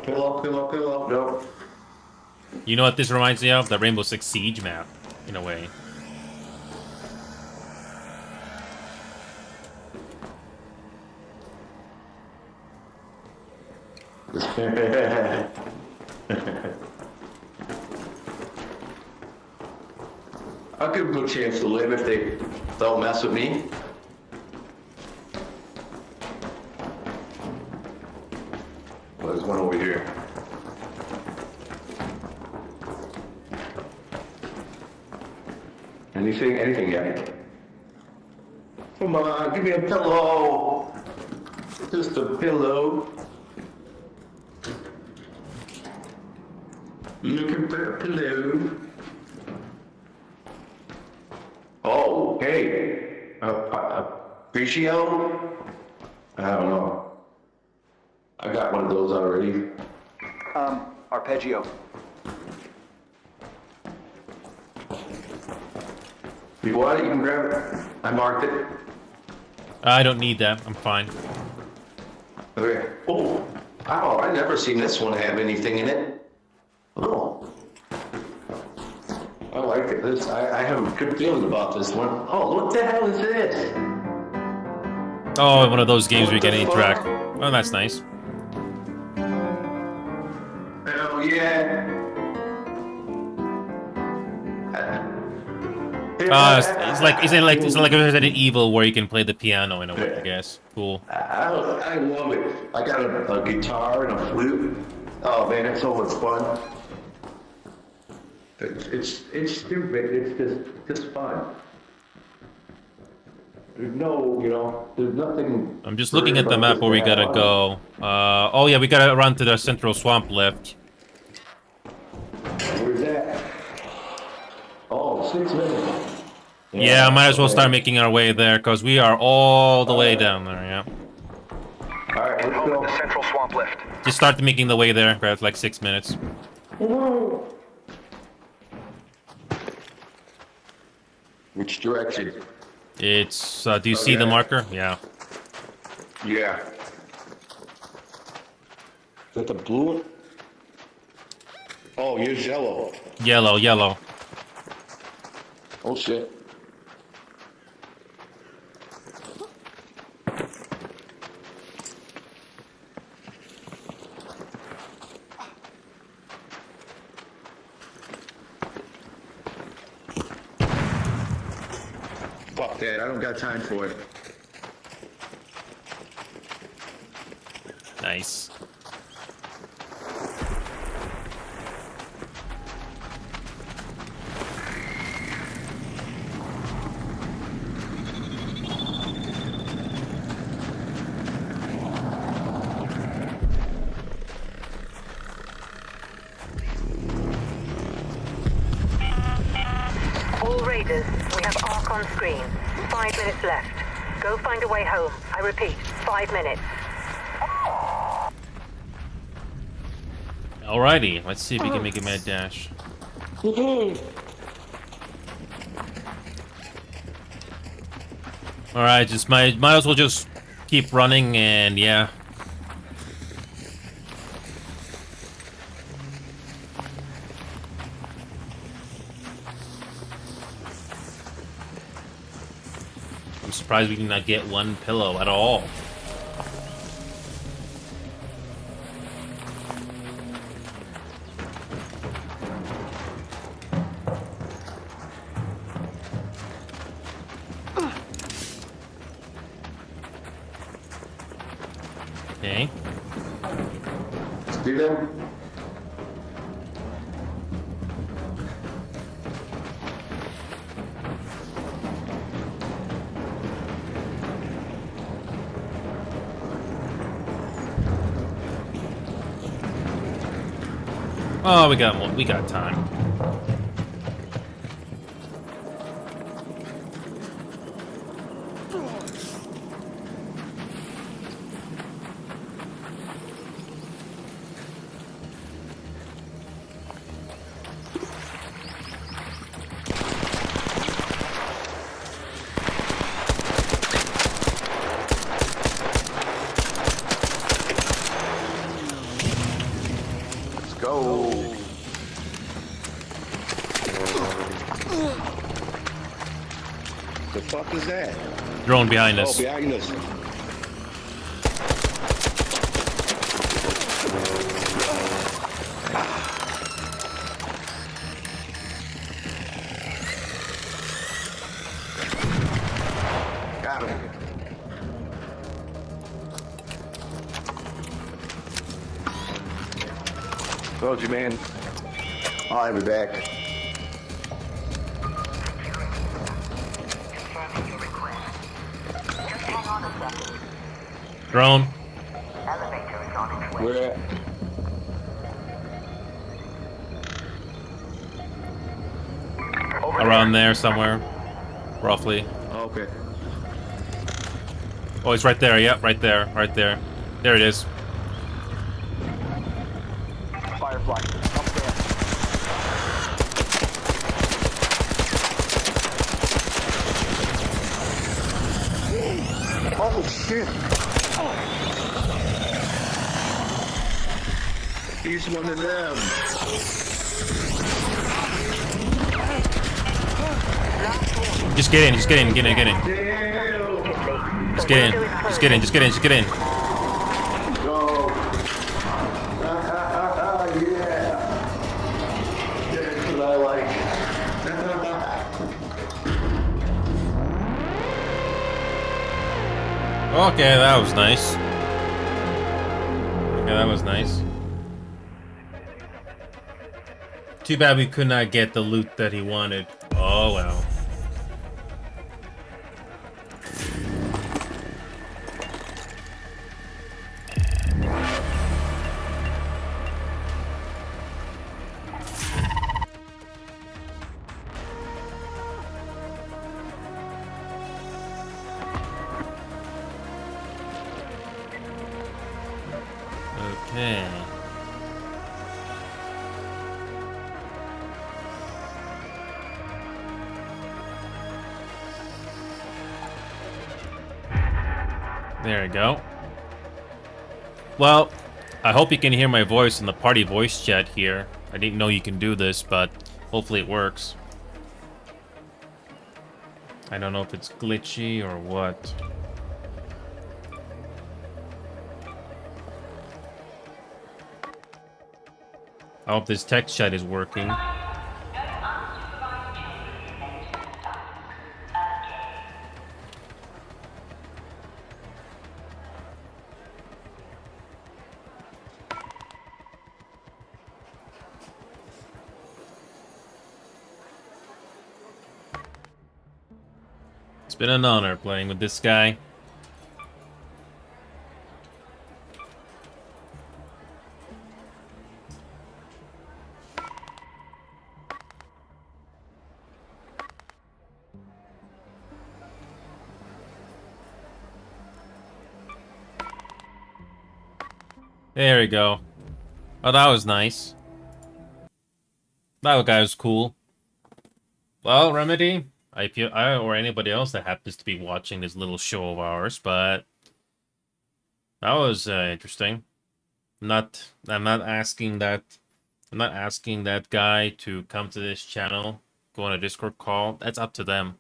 Fill up. No. You know what this reminds me of? The Rainbow Six Siege map, in a way. I'll give them a chance to live if they don't mess with me. Well, there's one over here. Anything yet? Come on, give me a pillow. Just a pillow. Looking for a pillow. Oh, hey. Appreciate? I don't know. I got one of those already. Arpeggio. You want it? You can grab it. I marked it. I don't need that. I'm fine. Okay. Oh, I never seen this one have anything in it. Oh. I like it. I have a good feeling about this one. Oh, what the hell is this? Oh, one of those games where you get any track. Oh, that's nice. Hell yeah. It's like Resident Evil where you can play the piano in a way, I guess. Cool. I love it. I got a guitar and a flute. Oh man, it's so much fun. It's stupid. It's just fun. There's no, there's nothing. I'm just looking at the map where we gotta go. Oh yeah, we gotta run to the central swamp lift. Where's that? Oh, 6 minutes. Yeah, might as well start making our way there, because we are all the way down there, yeah. Alright, let's go. The central swamp lift. Just start making the way there, grab like 6 minutes. Which direction? It's, do you see the marker? Yeah. Yeah. Is that the blue one? Oh, here's yellow. Yellow, yellow. Oh shit. Fuck that, I don't got time for it. Nice. All raiders, we have Ark on screen. 5 minutes left. Go find a way home. I repeat, 5 minutes. Alrighty, let's see if we can make a mad dash. Alright, just might as well just keep running and yeah. I'm surprised we did not get one pillow at all. Okay. See them? Oh, we got time. Let's go. The fuck is that? Drone behind us. Oh, behind us. Got him. Told you, man. I'll be back. Drone. Where at? Around there somewhere. Roughly. Oh, okay. Oh, it's right there. Yep, right there. Right there. There it is. Firefly, up there. Oh, shit. He's one of them. Just get in. Just get in. Get in. Get in. Damn. Just get in. Just get in. Just get in. Just get in. Go. Yeah. That's what I like. Okay, that was nice. Okay, that was nice. Too bad we could not get the loot that he wanted. Oh well. Okay. There we go. Well, I hope you can hear my voice in the party voice chat here. I didn't know you can do this, but hopefully it works. I don't know if it's glitchy or what. I hope this text chat is working. It's been an honor playing with this guy. There we go. Oh, that was nice. That guy was cool. Well, Remedy, I feel or anybody else that happens to be watching this little show of ours, but that was interesting. I'm not asking that. I'm not asking that guy to come to this channel, go on a Discord call. That's up to them.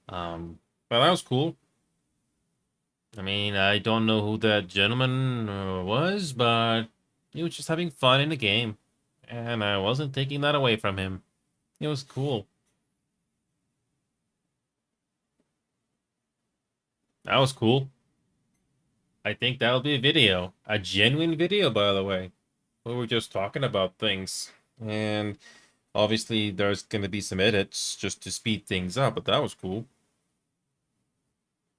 But that was cool. I mean, I don't know who that gentleman was, but he was just having fun in the game, and I wasn't taking that away from him. It was cool. That was cool. I think that'll be a video. A genuine video, by the way. We were just talking about things. And obviously there's going to be some edits just to speed things up, but that was cool.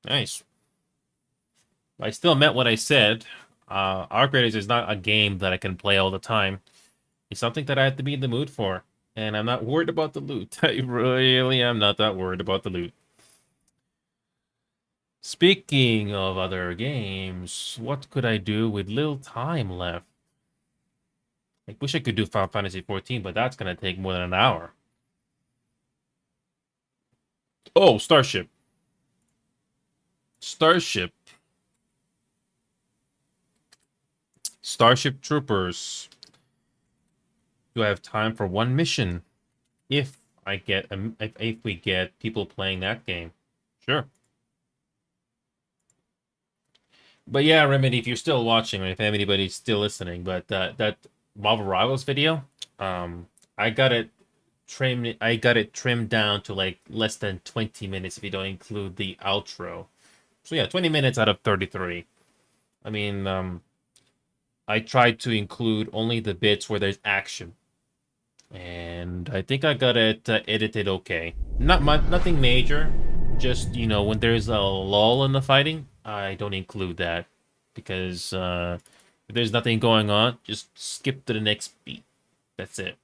Nice. I still meant what I said. Arc Raiders is not a game that I can play all the time. It's something that I have to be in the mood for. And I'm not worried about the loot. I really am not that worried about the loot. Speaking of other games, what could I do with little time left? I wish I could do Final Fantasy 14, but that's going to take more than an hour. Oh, Starship. Starship. Starship Troopers. Do I have time for one mission? If I get if we get people playing that game. Sure. But yeah, Remedy, if you're still watching, or if anybody's still listening, but that Marvel Rivals video, I got it trimmed down to like less than 20 minutes if you don't include the outro. So yeah, 20 minutes out of 33. I mean, I tried to include only the bits where there's action. And I think I got it edited okay. Nothing major. Just, you know, when there's a lull in the fighting, I don't include that. Because if there's nothing going on, just skip to the next beat. That's it.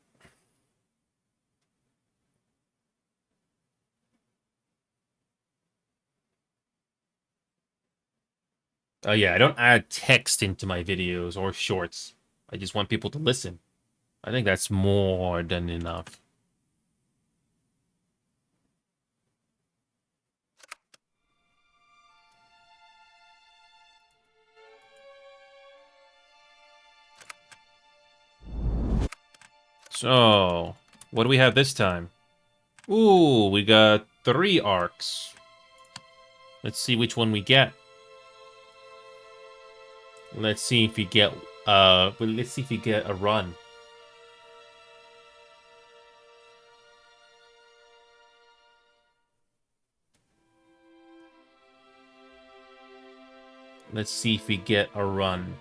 Yeah, I don't add text into my videos or shorts. I just want people to listen. I think that's more than enough. So, what do we have this time? Ooh, we got 3 arcs. Let's see which one we get. Let's see if we get let's see if we get a run. Let's see if we get a run.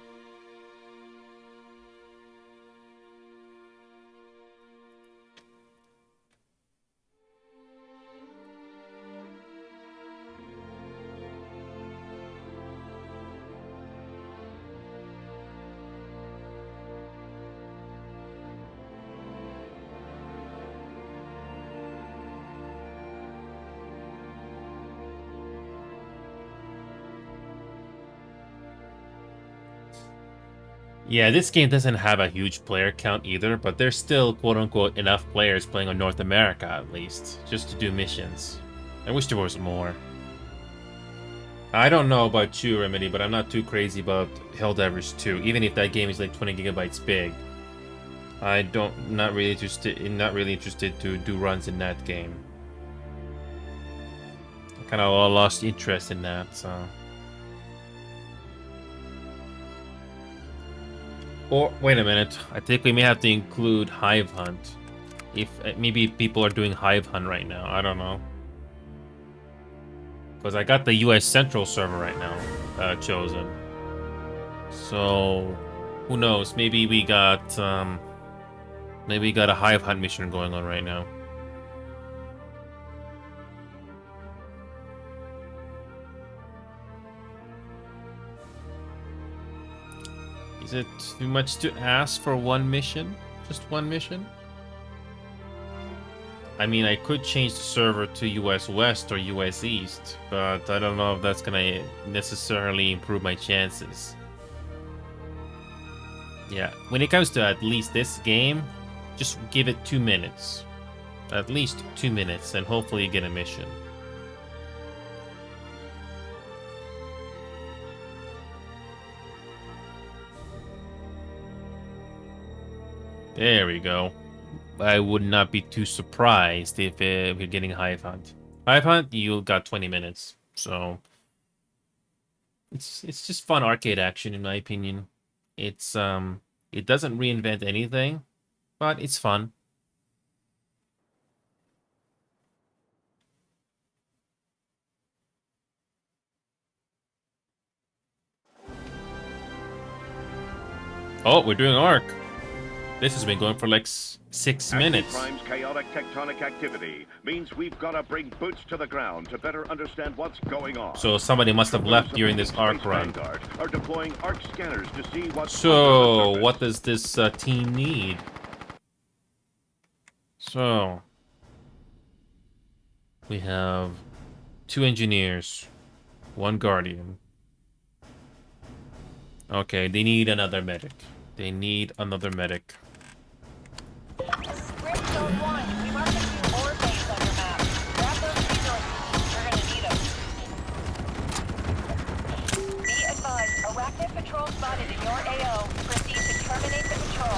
Yeah, this game doesn't have a huge player count either, but there's still quote-unquote enough players playing on North America at least, just to do missions. I wish there was more. I don't know about you, Remedy, but I'm not too crazy about Helldivers 2, even if that game is like 20 gigabytes big. Not really interested to do runs in that game. I kind of lost interest in that, so. Or, wait a minute, I think we may have to include Hive Hunt. If maybe people are doing Hive Hunt right now, I don't know. Because I got the US Central server right now chosen. So, who knows, maybe we got a Hive Hunt mission going on right now. Is it too much to ask for one mission? Just one mission? I mean, I could change the server to US West or US East, but I don't know if that's gonna necessarily improve my chances. Yeah, when it comes to at least this game, just give it 2 minutes. At least 2 minutes, and hopefully you get a mission. There we go. I would not be too surprised if we're getting Hive Hunt. Hive Hunt, you got 20 minutes, so it's just fun arcade action in my opinion. It doesn't reinvent anything, but it's fun. Oh, we're doing Arc. This has been going for like 6 minutes. Prime's chaotic tectonic activity means we've got to bring boots to the ground to better understand what's going on. So somebody must have left during this Arc run. Are deploying Arc scanners to see what's so what does this team need? So we have 2 engineers, 1 guardian. Okay, they need another medic. They need another medic. Patrol spotted in your AO. Proceed to terminate the patrol.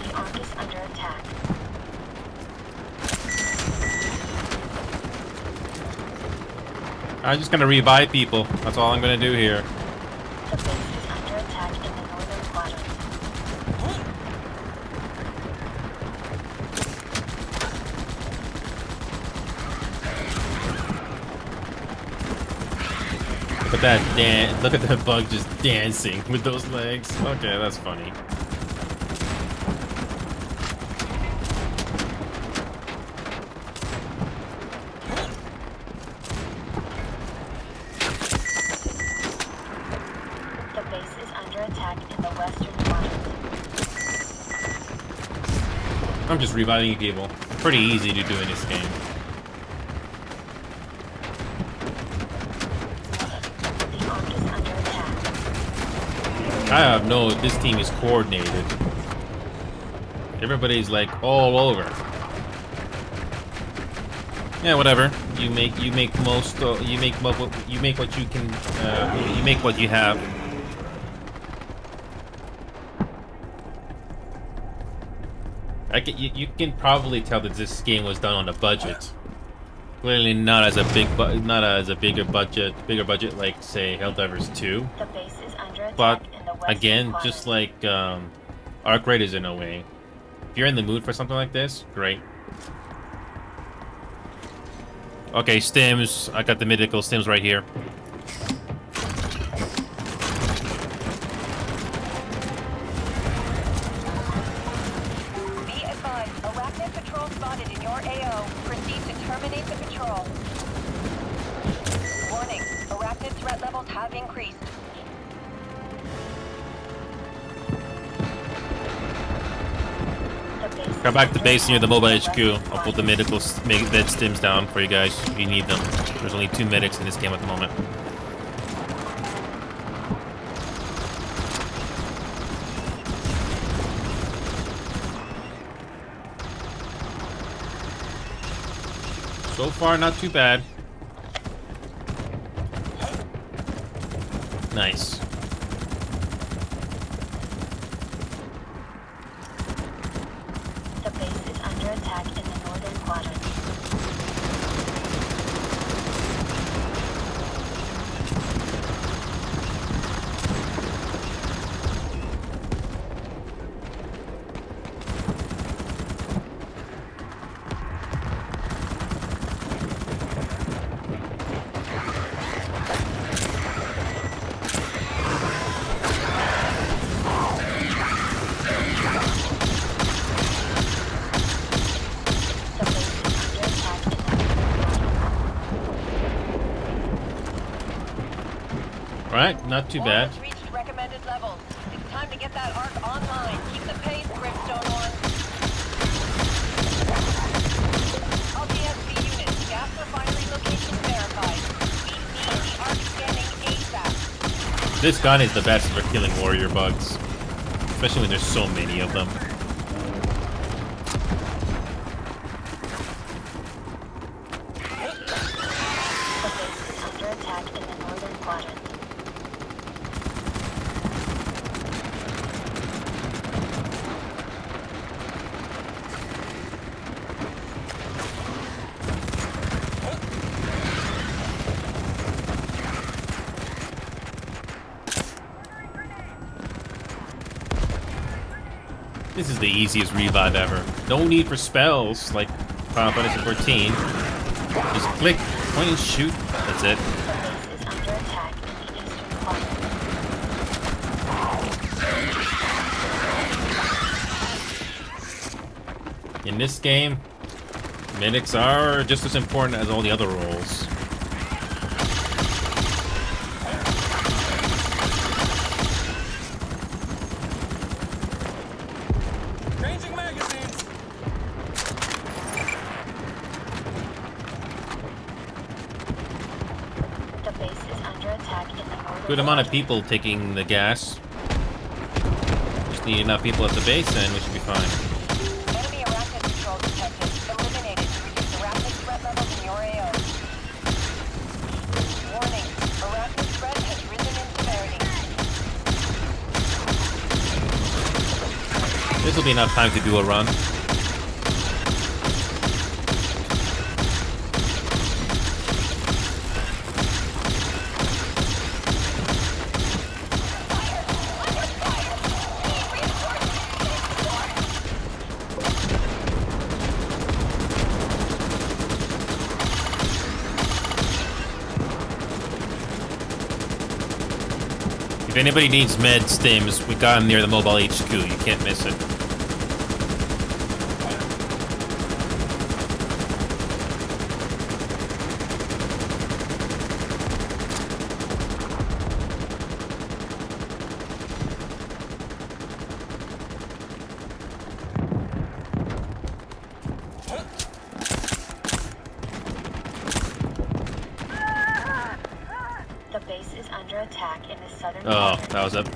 The Ark is under attack. I'm just gonna revive people. That's all I'm gonna do here. The base is under attack in the northern quadrant. Look at that look at that bug just dancing with those legs. Okay, that's funny. The base is under attack in the western quadrant. I'm just reviving people. Pretty easy to do in this game. The Ark is under attack. I have no. This team is coordinated. Everybody's like all over. Yeah, whatever. You make most. You make what you can. You make what you have. You can probably tell that this game was done on a budget. Clearly not as a bigger budget like say Helldivers 2. The base is under attack But in the western again, quadrant. just like Arc Raiders in a way. If you're in the mood for something like this, great. Okay, stims. I got the mythical stims right here. Be advised, arachnid patrol spotted in your AO. Proceed to terminate the patrol. Warning, arachnid threat levels have increased. Come back to base near the mobile HQ. I'll put the medical med stims down for you guys if you need them. There's only 2 medics in this game at the moment. So far, not too bad. Nice. The base is under attack in the northern quadrant. Alright, not too bad. Almost reached recommended levels. It's time to get that arc online. Keep the pace, Brimstone One. All DSP units, gas refinery location verified. We need the arc scanning ASAP. This gun is the best for killing warrior bugs. Especially when there's so many of them. The base is under attack in the northern quadrant. This is the easiest revive ever. No need for spells like Final Fantasy 14. Just click, point and shoot. That's it. The base is under attack in the eastern quadrant. In this game, medics are just as important as all the other roles. Changing magazines. The base is under attack in the northern Good amount of people taking the gas. Just need enough people at the base and we should be fine. Enemy arachnid patrol detected. Eliminated to reduce arachnid threat levels in your AO. Warning, arachnid threat has risen in severity. This will be enough time to do a run. If anybody needs med stims, we got them near the mobile HQ. You can't miss it. The base is under attack in the southern Oh, quadrant.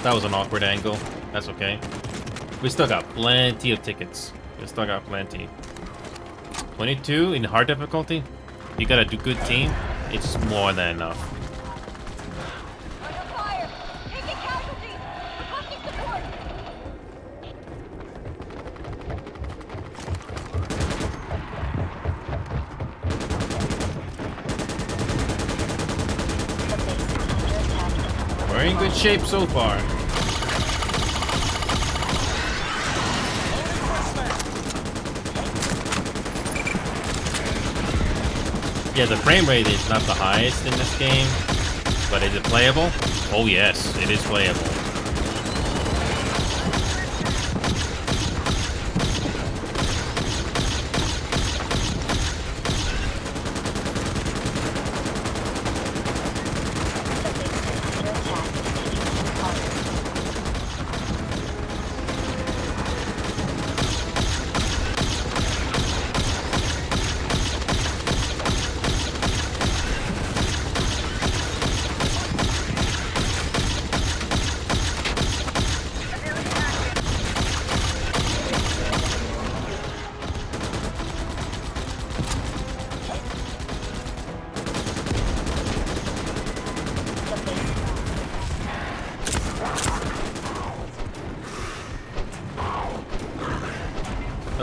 that was an awkward angle. That's okay. We still got plenty of tickets. We still got plenty. 22 in hard difficulty. You got a good team. It's more than enough. Under fire! Taking casualties! Requesting support! We're in good shape so far. Yeah, the frame rate is not the highest in this game, but is it playable? Oh yes, it is playable.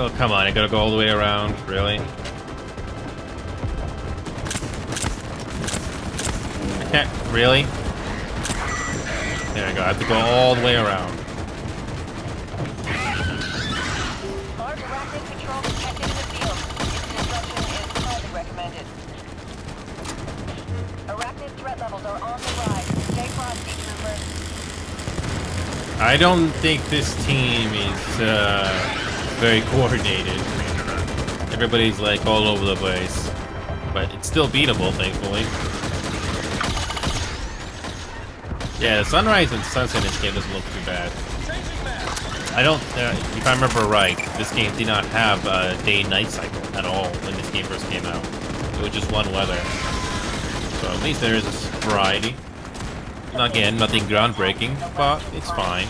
Oh, come on, I gotta go all the way around, really? I can't, really? There we go, I have to go all the way around. Large arachnid patrol detected in the field. Its destruction is highly recommended. Arachnid threat levels are on the rise. Stay frosty, troopers. I don't think this team is, very coordinated. Everybody's like all over the place. But it's still beatable, thankfully. Yeah, the sunrise and sunset in this game doesn't look too bad. I don't, if I remember right, this game did not have a day-night cycle at all when this game first came out. It was just one weather. So at least there is a variety. Again, nothing groundbreaking, but it's fine.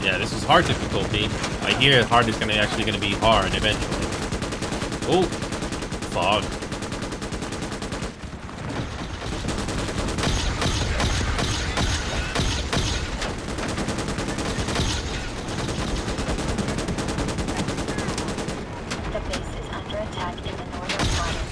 Yeah, this is hard difficulty. I hear hard is actually gonna be hard eventually. Oh, fog. The base is under attack in the northern quadrant.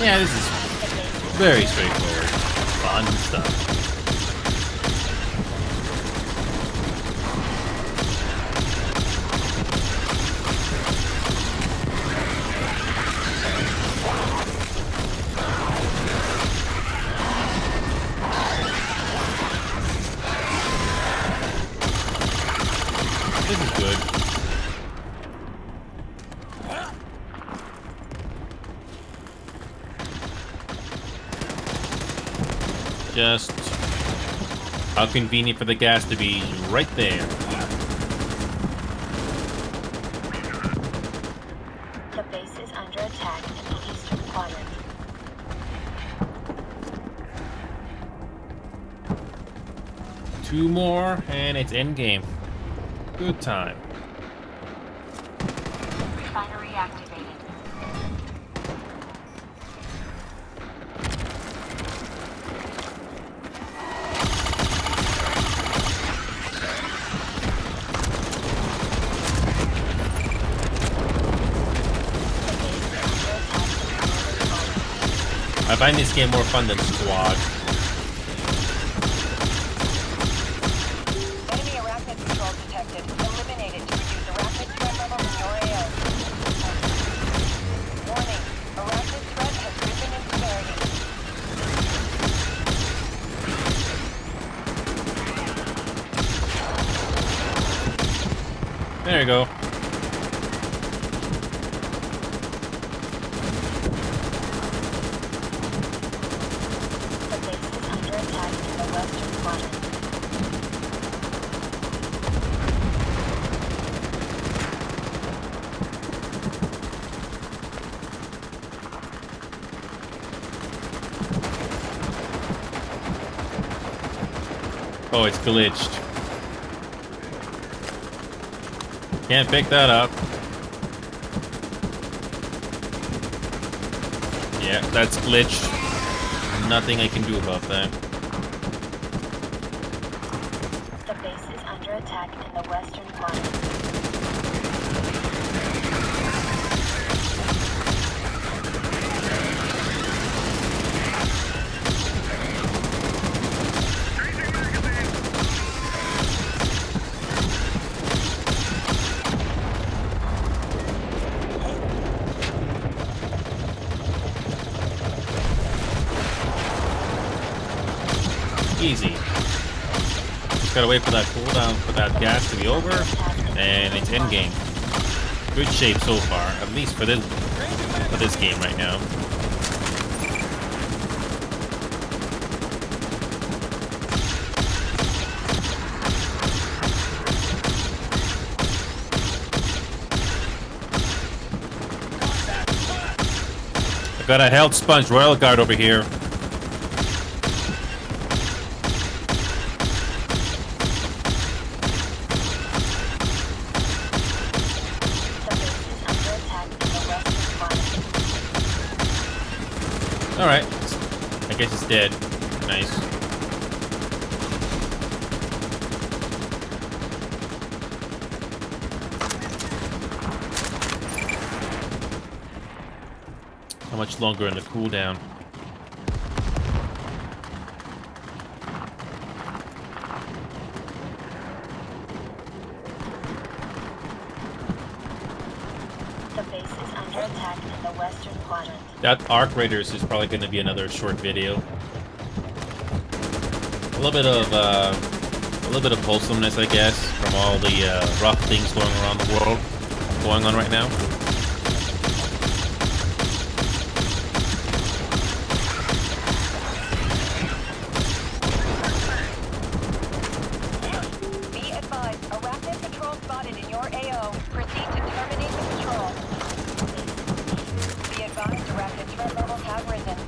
Yeah, this is very straightforward. Fun stuff. This is good. Just how convenient for the gas to be right there. The base is under attack in the eastern quadrant. Two more, and it's endgame. Good time. Refinery activated. I find this game more fun than Squad. Enemy arachnid patrol detected. Eliminate it to reduce arachnid threat levels in your AO. Warning. Arachnid threat has risen in severity. There you go. The base is under attack in the western quadrant. Oh, it's glitched. Can't pick that up. Yeah, that's glitched. Nothing I can do about that. The base is under attack in the western quadrant. Easy. Just gotta wait for that cooldown for that gas to be over, and it's endgame. Good shape so far, at least for this game right now. I've got a health sponge royal guard over here. Alright. I guess it's dead. Nice. How much longer in the cooldown? The base is under attack in the western quadrant. That Arc Raiders is probably going to be another short video. A little bit of wholesomeness, I guess, from all the rough things going around the world, going on right now. Be advised, a rapid patrol spotted in your AO. Proceed to terminate the patrol. Be advised, a rapid threat levels have risen.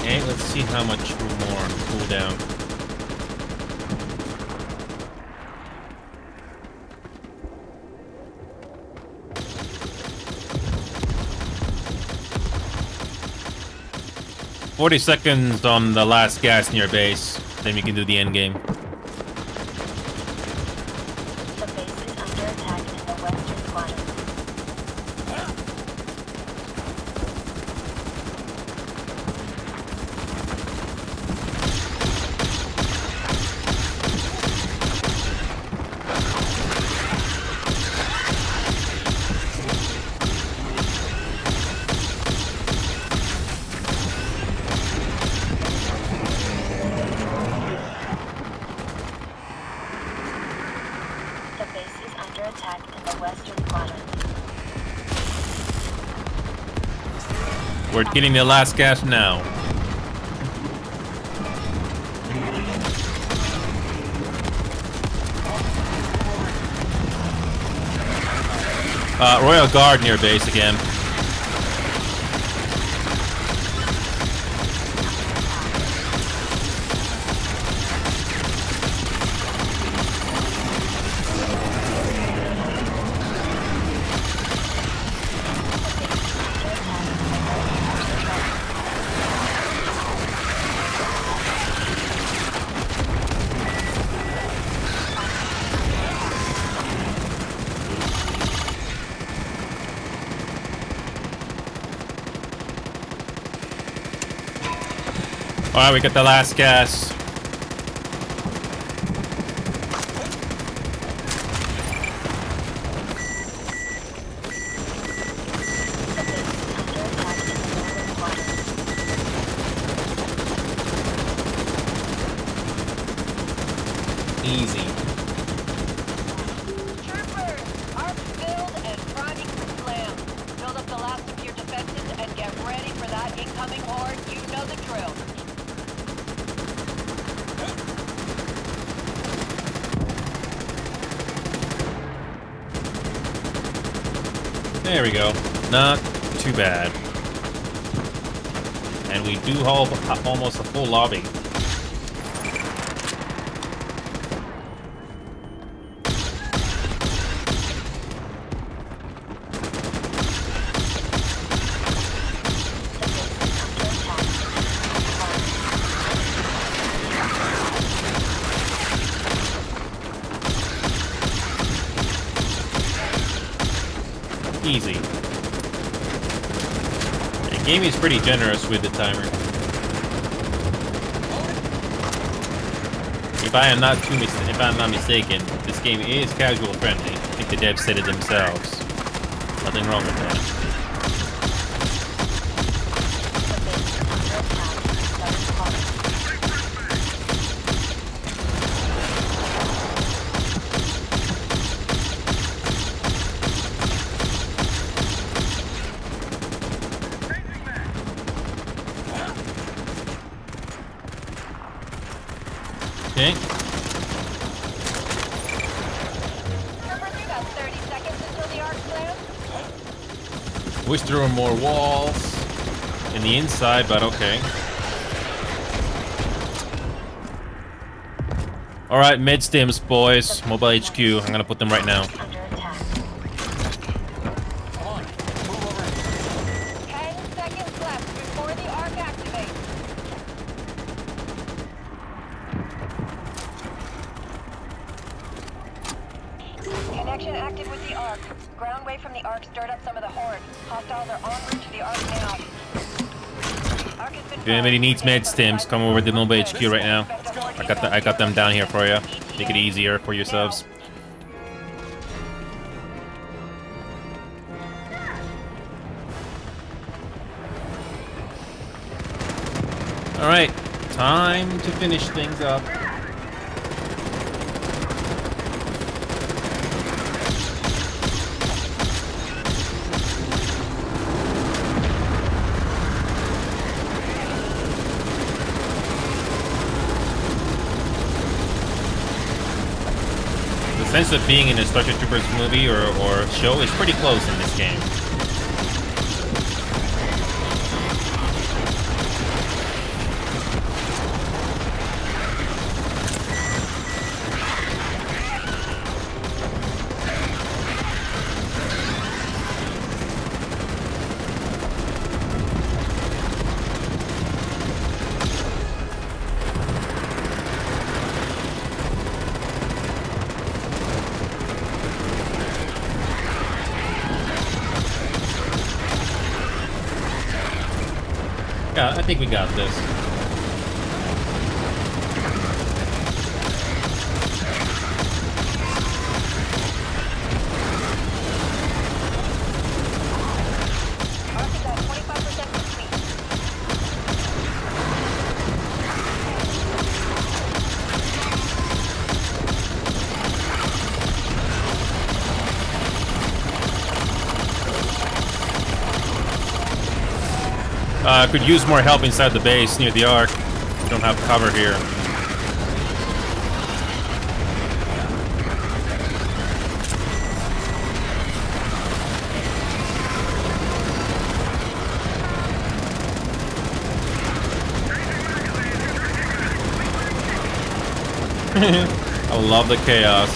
Okay, let's see how much more cooldown. "40 seconds on the last gas near base, then we can do the end game." The base is under attack in the western quadrant. The base is under attack in the western quadrant. We're getting the last gas now. Royal Guard near base again. Alright, we got the last gas. Easy. Troopers, arms filled and priming to slam. Build up the last of your defenses and get ready for that incoming horde. You know the drill. There we go. Not too bad. And we do hold almost a full lobby. Easy. The game is pretty generous with the timer. If I'm not mistaken, this game is casual friendly. I think the devs said it themselves. Nothing wrong with that. Okay. You got 30 seconds until the arc slams. Wish there were more walls in the inside, but okay. Alright, med stims, boys. Mobile HQ. I'm gonna put them right now. 10 seconds left before the arc activates. Connection active with the arc. Ground wave from the arc stirred up some of the horde. Hostiles are en route to the arc now. Arc has been If anybody needs med stims, come over to Mobile HQ right now. I got them down here for you. Make it easier for yourselves. Alright, time to finish things up. The sense of being in a Starship Troopers movie or show is pretty close in this game. Yeah, I think we got this. Arc is at 25% complete. Could use more help inside the base near the arc. We don't have cover here. I love the chaos.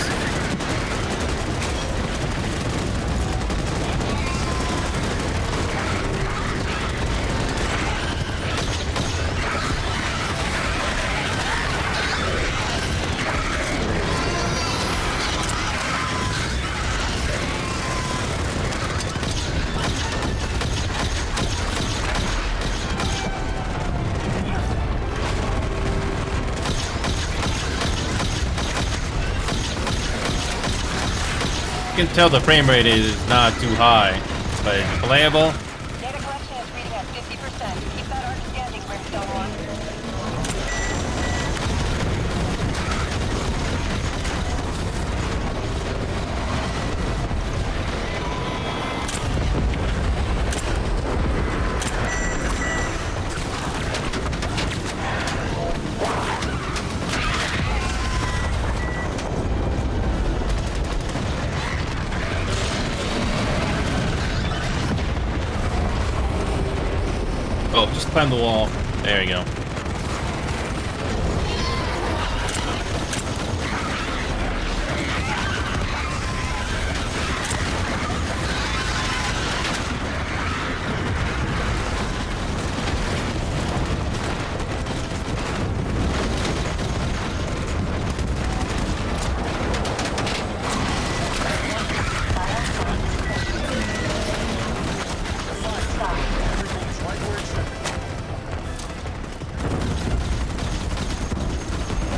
You can tell the frame rate is not too high, but it's playable. Data collection is reading at 50%. Keep that arc standing, Brimstone 1. Oh, just climb the wall. There you go.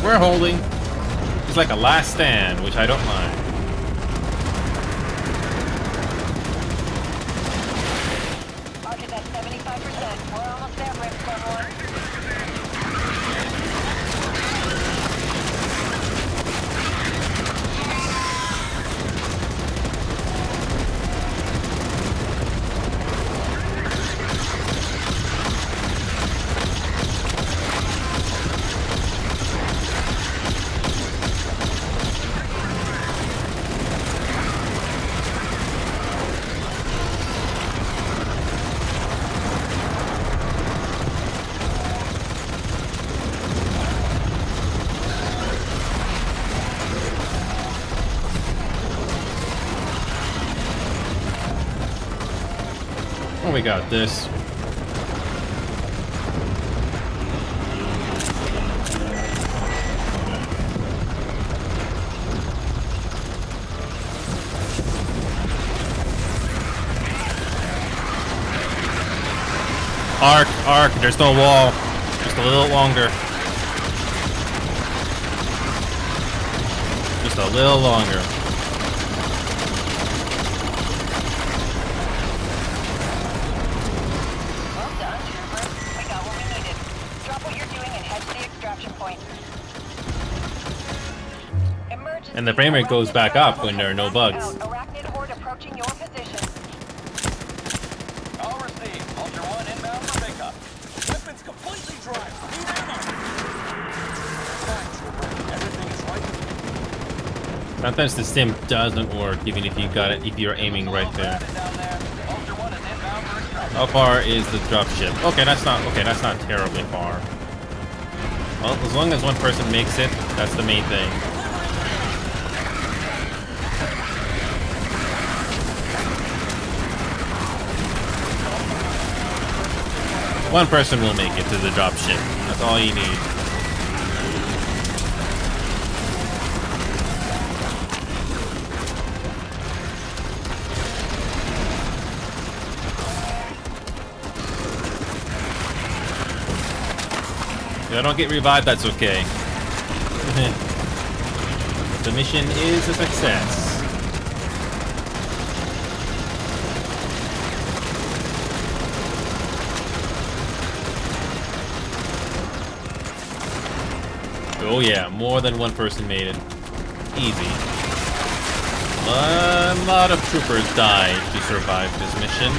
We're holding. It's like a last stand, which I don't mind. Market at 75%. We're almost there, Rick. Oh, we got this. Arc, there's no wall. Just a little longer. Just a little longer. Well done, Trooper. We got what we needed. Drop what you're doing and head to the extraction point. Emergency. And the frame rate goes back up when there are no bugs. Arachnid horde approaching your position. All received. Ultra One inbound for pickup. Weapons completely dry. Need ammo. Fine, Trooper. Everything is right. Sometimes the sim doesn't work, even if you got it, if you're aiming right there. How far is the dropship? Okay, that's not terribly far. Well, as long as one person makes it, that's the main thing. One person will make it to the dropship. That's all you need. If I don't get revived, that's okay. The mission is a success. Oh yeah, more than one person made it. Easy. A lot of troopers died to survive this mission.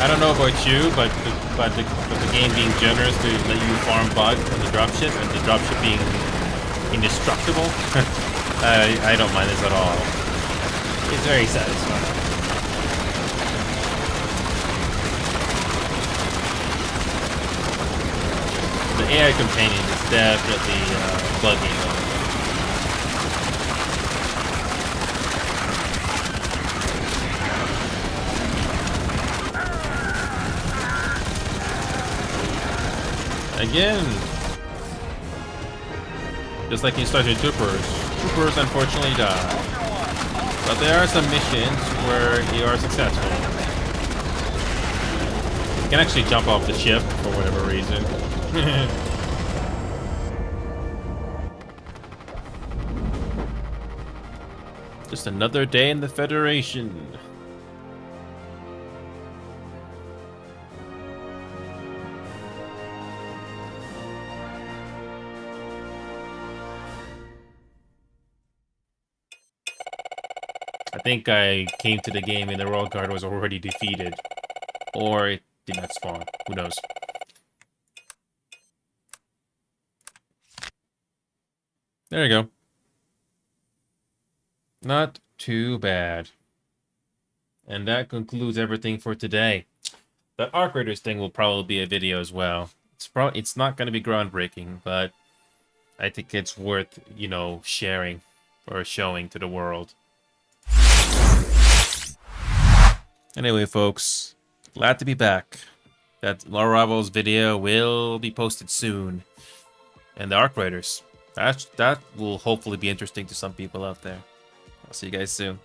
I don't know about you, but the game being generous to let you farm bugs on the dropship, and the dropship being indestructible, I don't mind this at all. It's very satisfying. The AI companion is definitely bugging though. Again! Just like in Starship Troopers. Troopers unfortunately die. But there are some missions where you are successful. You can actually jump off the ship for whatever reason. Just another day in the Federation. I think I came to the game and the Royal Guard was already defeated. Or it did not spawn. Who knows? There you go. Not too bad. And that concludes everything for today. The Arc Raiders thing will probably be a video as well. It's not going to be groundbreaking, but I think it's worth, you know, sharing or showing to the world. Anyway, folks, glad to be back. That Laravel's video will be posted soon. And the Arc Raiders. That will hopefully be interesting to some people out there. I'll see you guys soon.